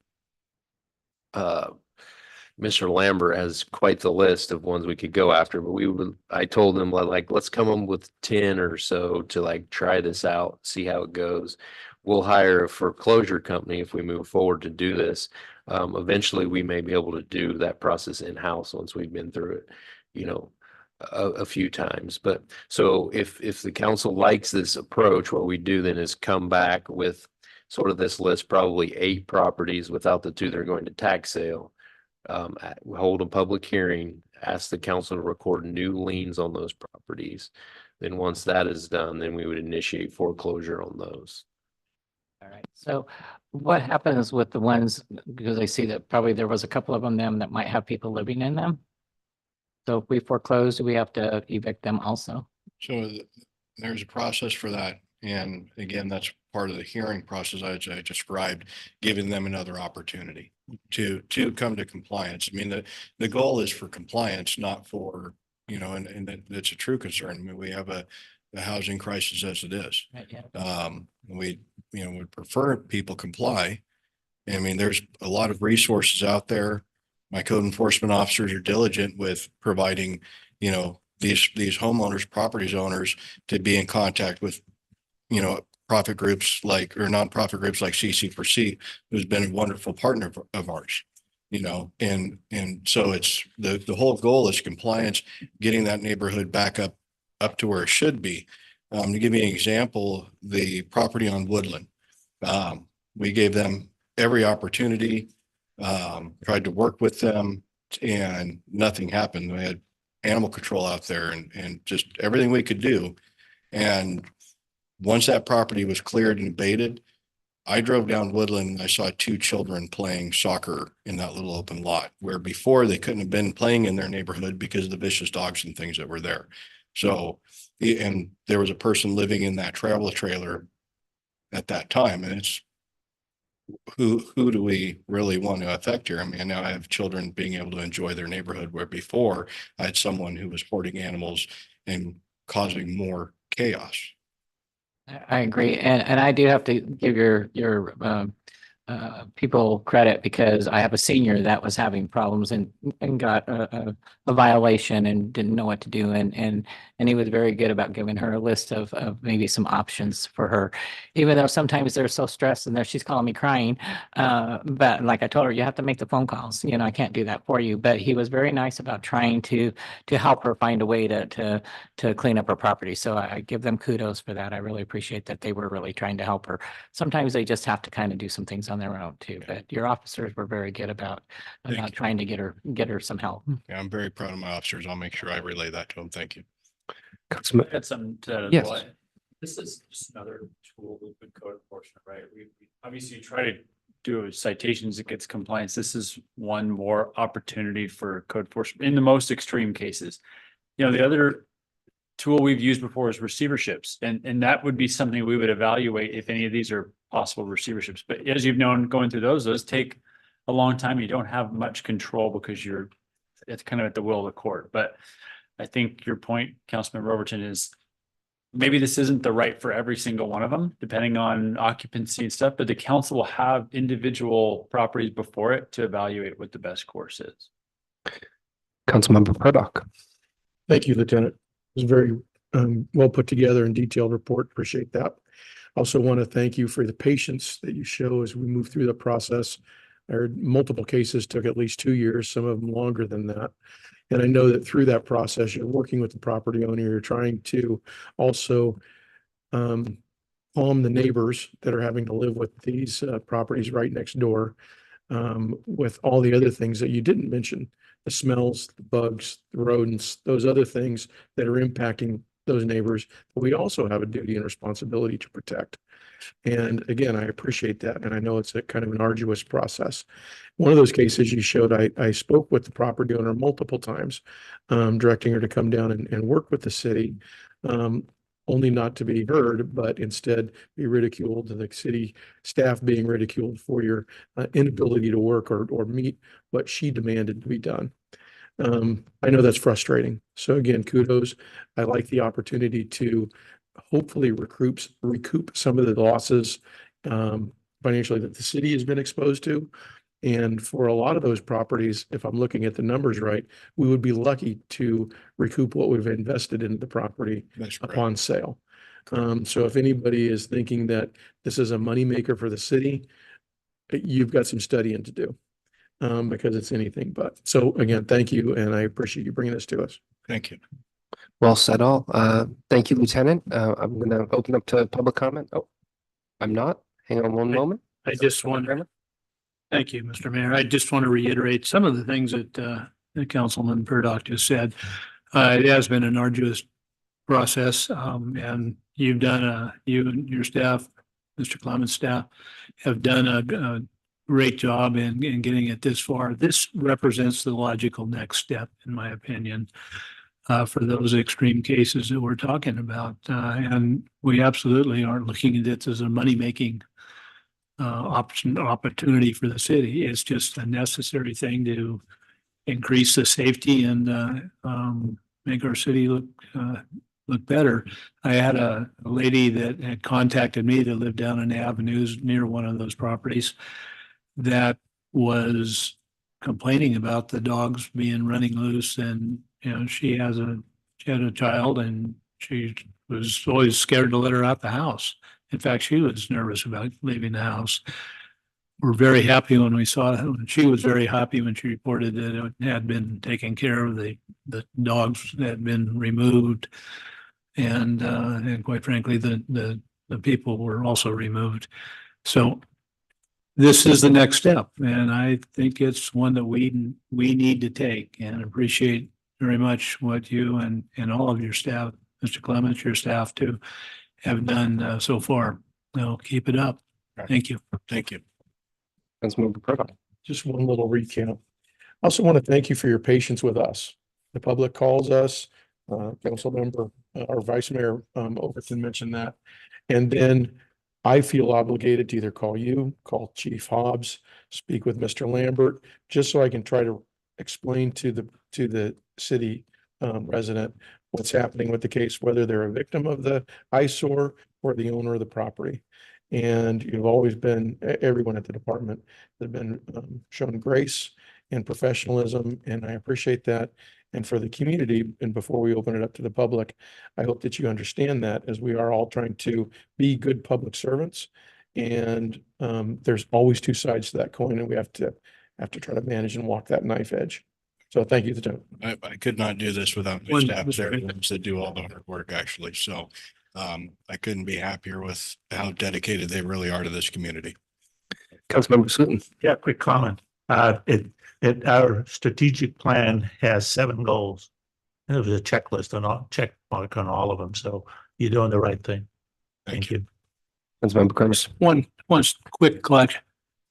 Mr. Lambert has quite the list of ones we could go after, but I told them let's come up with 10 or so to try this out, see how it goes. We'll hire a foreclosure company if we move forward to do this. Eventually we may be able to do that process in-house once we've been through it, a few times. But so if the council likes this approach, what we do then is come back with sort of this list, probably 8 properties without the 2 that are going to tax sale. Hold a public hearing, ask the council to record new liens on those properties. Then once that is done, then we would initiate foreclosure on those. All right. So what happens with the ones, because I see that probably there was a couple of them that might have people living in them. So if we foreclose, do we have to evict them also? So there's a process for that. And again, that's part of the hearing process I described, giving them another opportunity to come to compliance. I mean, the goal is for compliance, not for, and that's a true concern. I mean, we have a housing crisis as it is. Right, yeah. We would prefer people comply. I mean, there's a lot of resources out there. My code enforcement officers are diligent with providing, these homeowners, properties owners to be in contact with, profit groups or nonprofit groups like CC4C, who's been a wonderful partner of ours, and so it's the whole goal is compliance, getting that neighborhood back up to where it should be. To give you an example, the property on Woodland, we gave them every opportunity, tried to work with them, and nothing happened. We had animal control out there and just everything we could do. And once that property was cleared and abated, I drove down Woodland and I saw 2 children playing soccer in that little open lot, where before they couldn't have been playing in their neighborhood because of the vicious dogs and things that were there. So, and there was a person living in that travel trailer at that time, and it's who do we really want to affect here? I mean, now I have children being able to enjoy their neighborhood, where before I had someone who was hoarding animals and causing more chaos. I agree. And I do have to give your people credit because I have a senior that was having problems and got a violation and didn't know what to do. And he was very good about giving her a list of maybe some options for her, even though sometimes they're so stressed and there she's calling me crying. But like I told her, you have to make the phone calls. You know, I can't do that for you. But he was very nice about trying to help her find a way to clean up her property. So I give them kudos for that. I really appreciate that they were really trying to help her. Sometimes they just have to kind of do some things on their own too, but your officers were very good about Thank you. trying to get her some help. Yeah, I'm very proud of my officers. I'll make sure I relay that to them. Thank you. Councilman, Had something to that as Yes. well. This is just another tool with the code enforcement, right? We obviously try to do citations that gets compliance. This is one more opportunity for code enforcement in the most extreme cases. You know, the other tool we've used before is receiverships, and that would be something we would evaluate if any of these are possible receiverships. But as you've known, going through those take a long time. You don't have much control because it's kind of at the will of the court. But I think your point, Councilman Overton, is maybe this isn't the right for every single one of them, depending on occupancy and stuff, but the council will have individual properties before it to evaluate what the best course is. Councilmember Purdock. Thank you, Lieutenant. It was very well put together and detailed report. Appreciate that. Also want to thank you for the patience that you show as we move through the process. Our multiple cases took at least 2 years, some of them longer than that. And I know that through that process, you're working with the property owner. You're trying to also calm the neighbors that are having to live with these properties right next door, with all the other things that you didn't mention, the smells, the bugs, the rodents, those other things that are impacting those neighbors. But we also have a duty and responsibility to protect. And again, I appreciate that. And I know it's a kind of an arduous process. One of those cases you showed, I spoke with the property owner multiple times, directing her to come down and work with the city, only not to be heard, but instead be ridiculed, the city staff being ridiculed for your inability to work or meet what she demanded to be done. I know that's frustrating. So again, kudos. I like the opportunity to hopefully recoup some of the losses financially that the city has been exposed to. And for a lot of those properties, if I'm looking at the numbers right, we would be lucky to recoup what we've invested into the property upon sale. So if anybody is thinking that this is a moneymaker for the city, you've got some studying to do. Because it's anything but. So again, thank you, and I appreciate you bringing this to us. Thank you. Well said all. Thank you, Lieutenant. I'm going to open up to public comment. Oh, I'm not. Hang on one moment. I just want to, thank you, Mr. Mayor. I just want to reiterate some of the things that Councilman Purdock just said. It has been an arduous process, and you've done you and your staff, Mr. Clement's staff, have done a great job in getting it this far. This represents the logical next step, in my opinion, for those extreme cases that we're talking about. And we absolutely aren't looking at this as a money-making opportunity for the city. It's just a necessary thing to increase the safety and make our city look better. I had a lady that had contacted me that lived down in avenues near one of those properties that was complaining about the dogs being running loose, and you know, she had a child and she was always scared to let her out the house. In fact, she was nervous about leaving the house. We're very happy when we saw it. She was very happy when she reported that it had been taken care of. The dogs had been removed, and quite frankly, the people were also removed. So this is the next step, and I think it's one that we need to take, and appreciate very much what you and all of your staff, Mr. Clements, your staff too, have done so far. Now keep it up. Thank you. Thank you. Councilmember Purdock. Just one little recount. I also want to thank you for your patience with us. The public calls us, council member, our vice mayor, Overton mentioned that. And then I feel obligated to either call you, call Chief Hobbs, speak with Mr. Lambert, just so I can try to explain to the city resident what's happening with the case, whether they're a victim of the eyesore or the owner of the property. And you've always been, everyone at the department have been shown grace and professionalism, and I appreciate that. And for the community, and before we open it up to the public, I hope that you understand that as we are all trying to be good public servants. And there's always two sides to that coin, and we have to try to manage and walk that knife edge. So thank you, Lieutenant. I could not do this without my staff there that do all the hard work actually. So I couldn't be happier with how dedicated they really are to this community. Councilmember Sutton. Yeah, quick comment. Our strategic plan has 7 goals. And it was a checklist and all check mark on all of them. So you're doing the right thing. Thank you. Councilmember Curtis. One quick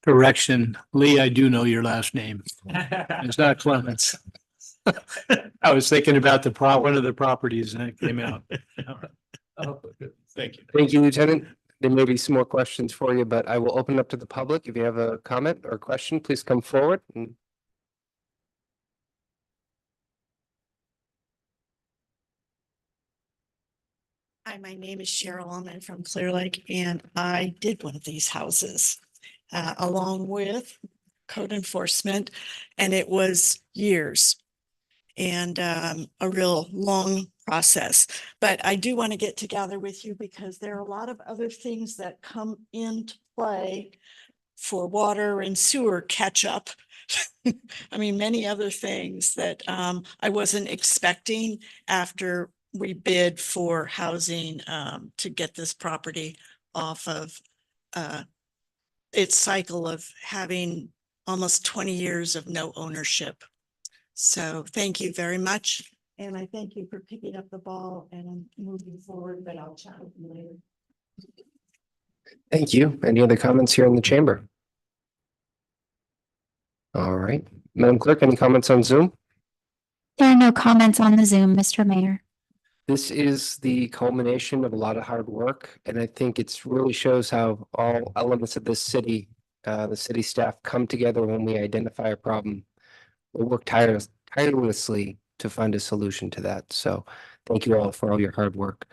correction. Lee, I do know your last name. It's not Clements. I was thinking about one of the properties and it came out. Thank you. Thank you, Lieutenant. There may be some more questions for you, but I will open up to the public. If you have a comment or question, please come forward. Hi, my name is Cheryl. I'm from Clear Lake, and I did one of these houses along with code enforcement, and it was years and a real long process. But I do want to get together with you because there are a lot of other things that come into play for water and sewer catch up. I mean, many other things that I wasn't expecting after we bid for housing to get this property off of its cycle of having almost 20 years of no ownership. So thank you very much. And I thank you for picking up the ball and moving forward, but I'll chat with you later. Thank you. Any other comments here in the chamber? All right. Madam Clerk, any comments on Zoom? There are no comments on the Zoom, Mr. Mayor. This is the culmination of a lot of hard work, and I think it's really shows how all elements of this city, the city staff come together when we identify a problem. We work tirelessly to find a solution to that. So thank you all for all your hard work.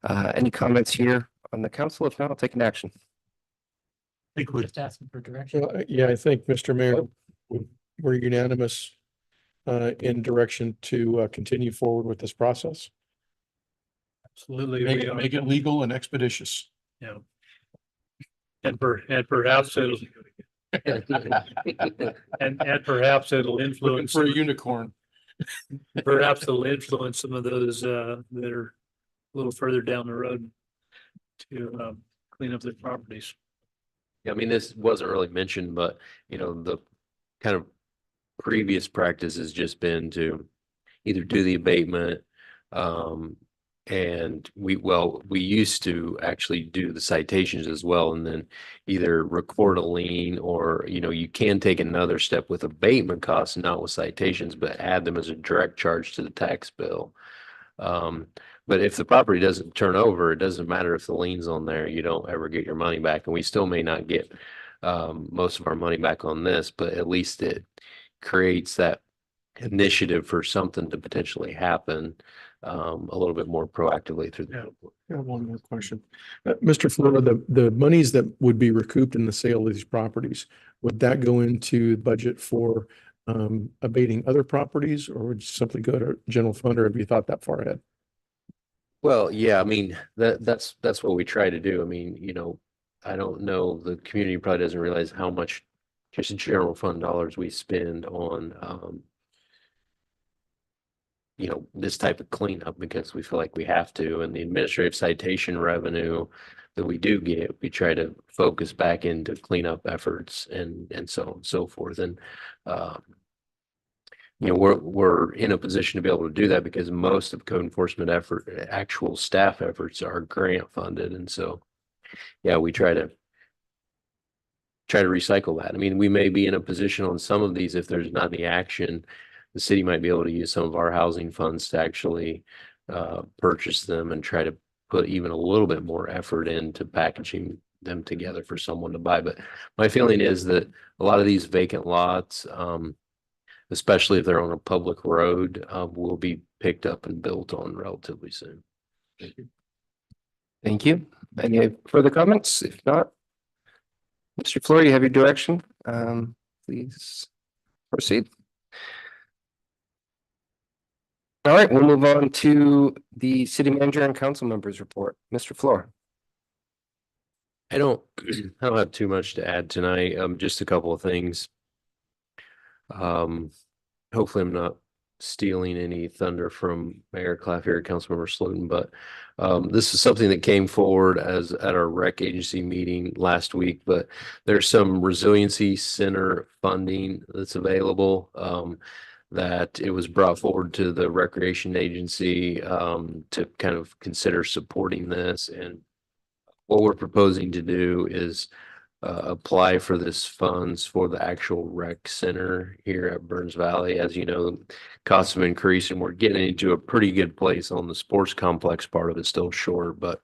Any comments here on the council? If not, I'll take an action. I think we Just asking for direction. Well, yeah, I think, Mr. Mayor, we're unanimous in direction to continue forward with this process. Absolutely. Make it legal and expeditious. Yeah. And perhaps it'll and perhaps it'll Looking influence, for a unicorn. perhaps it'll influence some of those that are a little further down the road to clean up their properties. Yeah, I mean, this wasn't really mentioned, but you know, the kind of previous practice has just been to either do the abatement, and we used to actually do the citations as well, and then either record a lien or, you know, you can take another step with abatement costs, not with citations, but add them as a direct charge to the tax bill. But if the property doesn't turn over, it doesn't matter if the lien's on there, you don't ever get your money back. And we still may not get most of our money back on this, but at least it creates that initiative for something to potentially happen a little bit more proactively through the. I have one more question. Mr. Flora, the monies that would be recouped in the sale of these properties, would that go into budget for abating other properties, or would it simply go to general fund, or have you thought that far ahead? Well, yeah, I mean, that's what we try to do. I mean, you know, I don't know, the community probably doesn't realize how much just general fund dollars we spend on you know, this type of cleanup because we feel like we have to, and the administrative citation revenue that we do get, we try to focus back into cleanup efforts and so on and so forth. And you know, we're in a position to be able to do that because most of code enforcement actual staff efforts are grant funded. And so, yeah, we try to recycle that. I mean, we may be in a position on some of these, if there's not any action, the city might be able to use some of our housing funds to actually purchase them and try to put even a little bit more effort into packaging them together for someone to buy. But my feeling is that a lot of these vacant lots, especially if they're on a public road, will be picked up and built on relatively soon. Thank you. Any further comments? If not, Mr. Floor, you have your direction. Please proceed. All right, we'll move on to the city manager and council members report. Mr. Floor. I don't have too much to add tonight. Just a couple of things. Hopefully I'm not stealing any thunder from Mayor Claffey or Councilmember Slotin, but this is something that came forward as at our rec agency meeting last week, but there's some resiliency center funding that's available. That it was brought forward to the recreation agency to kind of consider supporting this. And what we're proposing to do is apply for this funds for the actual rec center here at Burns Valley. As you know, costs have increased and we're getting into a pretty good place on the sports complex part of it, still short, but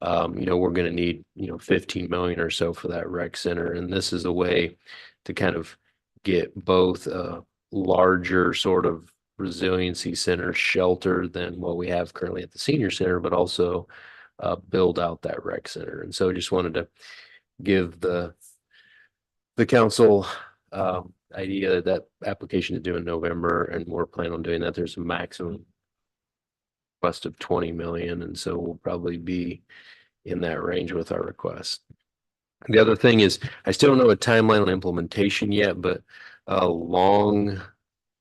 you know, we're going to need, 15 million or so for that rec center. And this is a way to kind of get both larger sort of resiliency center shelter than what we have currently at the senior center, but also build out that rec center. And so I just wanted to give the council idea that application is due in November, and we're planning on doing that. There's a maximum request of 20 million, and so we'll probably be in that range with our request. The other thing is, I still don't know a timeline on implementation yet, but long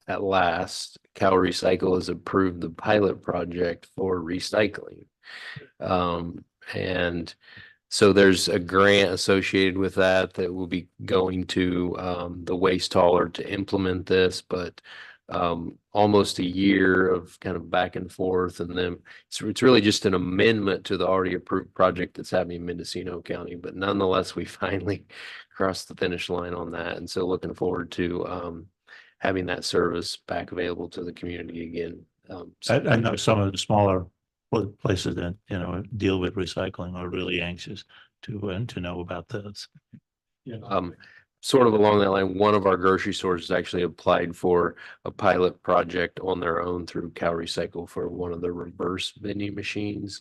at last, Cal Recycle has approved the pilot project for recycling. And so there's a grant associated with that will be going to the waste hauler to implement this, but almost a year of kind of back and forth. And then it's really just an amendment to the already approved project that's happening in Mendocino County. But nonetheless, we finally crossed the finish line on that. And so looking forward to having that service back available to the community again. I know some of the smaller places that, deal with recycling are really anxious to know about this. Sort of along that line, one of our grocery stores has actually applied for a pilot project on their own through Cal Recycle for one of the reverse vending machines.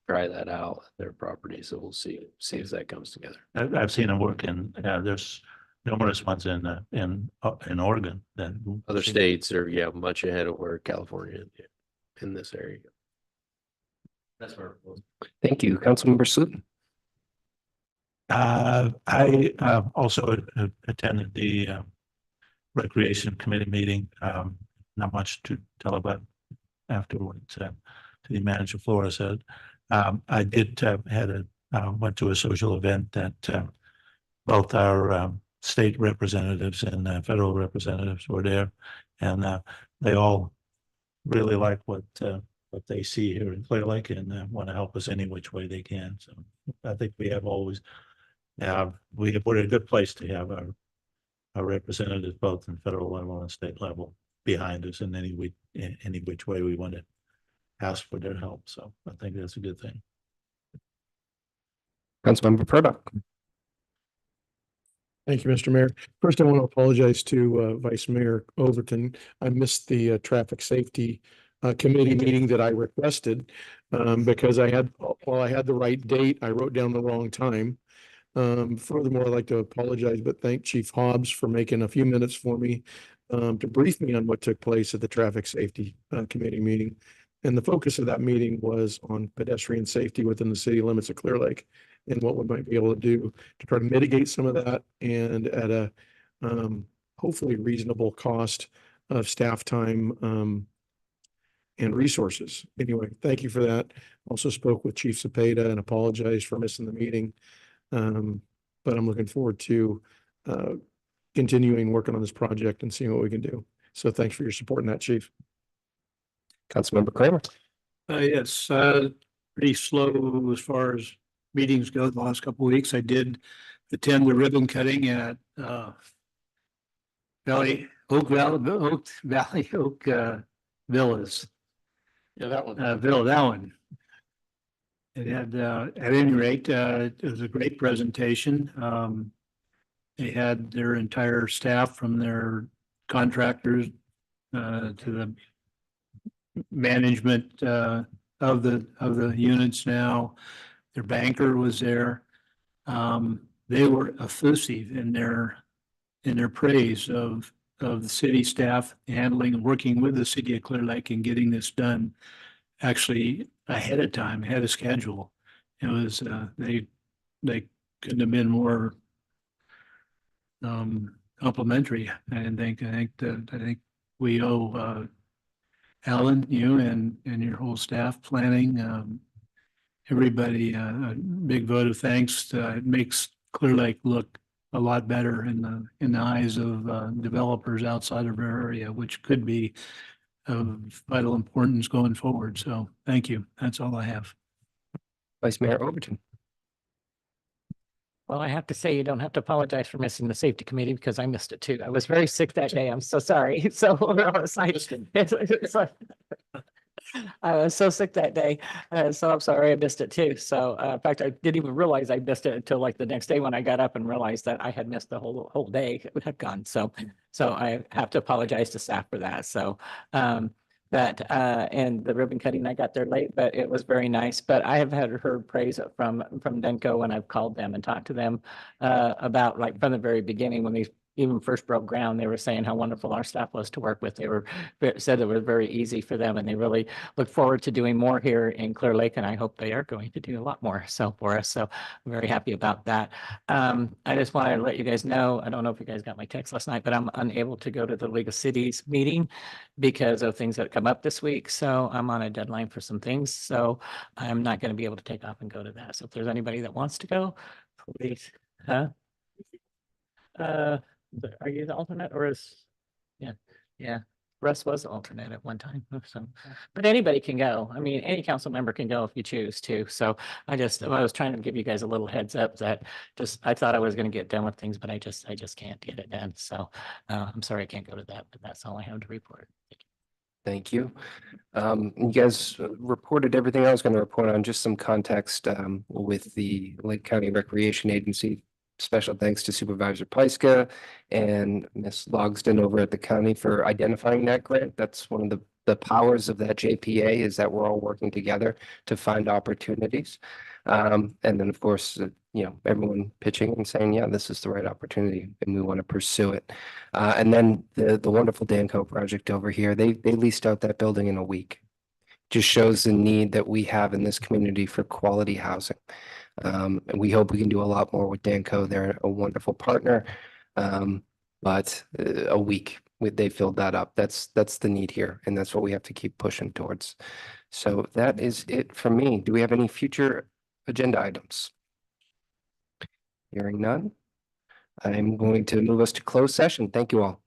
Try that out at their property. So we'll see if that comes together. I've seen them work in, there's numerous ones in Oregon that Other states are, much ahead of where California is in this area. That's where. Thank you. Councilmember Slotin. I also attended the recreation committee meeting. Not much to tell about afterwards. The manager Flora said. I did went to a social event that both our state representatives and federal representatives were there, and they all really like what they see here in Clear Lake and want to help us any which way they can. So I think we have always. We're in a good place to have our representatives both in federal level and state level behind us in any which way we want to ask for their help. So I think that's a good thing. Councilmember Purdock. Thank you, Mr. Mayor. First, I want to apologize to Vice Mayor Overton. I missed the traffic safety committee meeting that I requested because while I had the right date, I wrote down the wrong time. Furthermore, I'd like to apologize, but thank Chief Hobbs for making a few minutes for me to brief me on what took place at the traffic safety committee meeting. And the focus of that meeting was on pedestrian safety within the city limits of Clear Lake and what we might be able to do to try to mitigate some of that and at a hopefully reasonable cost of staff time and resources. Anyway, thank you for that. Also spoke with Chief Cepeda and apologized for missing the meeting. But I'm looking forward to continuing working on this project and seeing what we can do. So thanks for your support in that, Chief. Councilmember Kramer. Yes, pretty slow as far as meetings go the last couple of weeks. I did attend the ribbon cutting at Valley Oak Villas. Yeah, that one. That one. It had, at any rate, it was a great presentation. They had their entire staff from their contractors to the management of the units now. Their banker was there. They were effusive in their praise of the city staff handling and working with the city of Clear Lake and getting this done actually ahead of time, ahead of schedule. It was, they couldn't have been more complimentary. And I think we owe Alan, you and your whole staff planning, everybody, a big vote of thanks. It makes Clear Lake look a lot better in the eyes of developers outside of our area, which could be of vital importance going forward. So thank you. That's all I have. Vice Mayor Overton. Well, I have to say, you don't have to apologize for missing the safety committee because I missed it too. I was very sick that day. I'm so sorry. So I was so sick that day. So I'm sorry I missed it too. So in fact, I didn't even realize I missed it until like the next day when I got up and realized that I had missed the whole day. It had gone. So I have to apologize to staff for that. So and the ribbon cutting, I got there late, but it was very nice. But I have heard praise from Denko when I've called them and talked to them about, like, from the very beginning when they even first broke ground, they were saying how wonderful our staff was to work with. They said it was very easy for them, and they really look forward to doing more here in Clear Lake. And I hope they are going to do a lot more for us. So I'm very happy about that. I just want to let you guys know, I don't know if you guys got my text last night, but I'm unable to go to the League of Cities meeting because of things that come up this week. So I'm on a deadline for some things. So I'm not going to be able to take off and go to that. So if there's anybody that wants to go, please. Are you the alternate or yeah, Russ was the alternate at one time. So, but anybody can go. I mean, any council member can go if you choose to. So I was trying to give you guys a little heads up that I thought I was going to get done with things, but I just can't get it done. So I'm sorry I can't go to that, but that's all I have to report. Thank you. You guys reported everything I was going to report on, just some context with the Lake County Recreation Agency. Special thanks to Supervisor Pyska and Ms. Logsdon over at the county for identifying that grant. That's one of the powers of that JPA, is that we're all working together to find opportunities. And then, of course, everyone pitching and saying, yeah, this is the right opportunity and we want to pursue it. And then the wonderful Danco project over here, they leased out that building in a week. Just shows the need that we have in this community for quality housing. And we hope we can do a lot more with Danco. They're a wonderful partner. But a week, they filled that up. That's the need here. And that's what we have to keep pushing towards. So that is it for me. Do we have any future agenda items? Hearing none, I'm going to move us to closed session. Thank you all.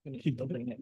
Finish building it.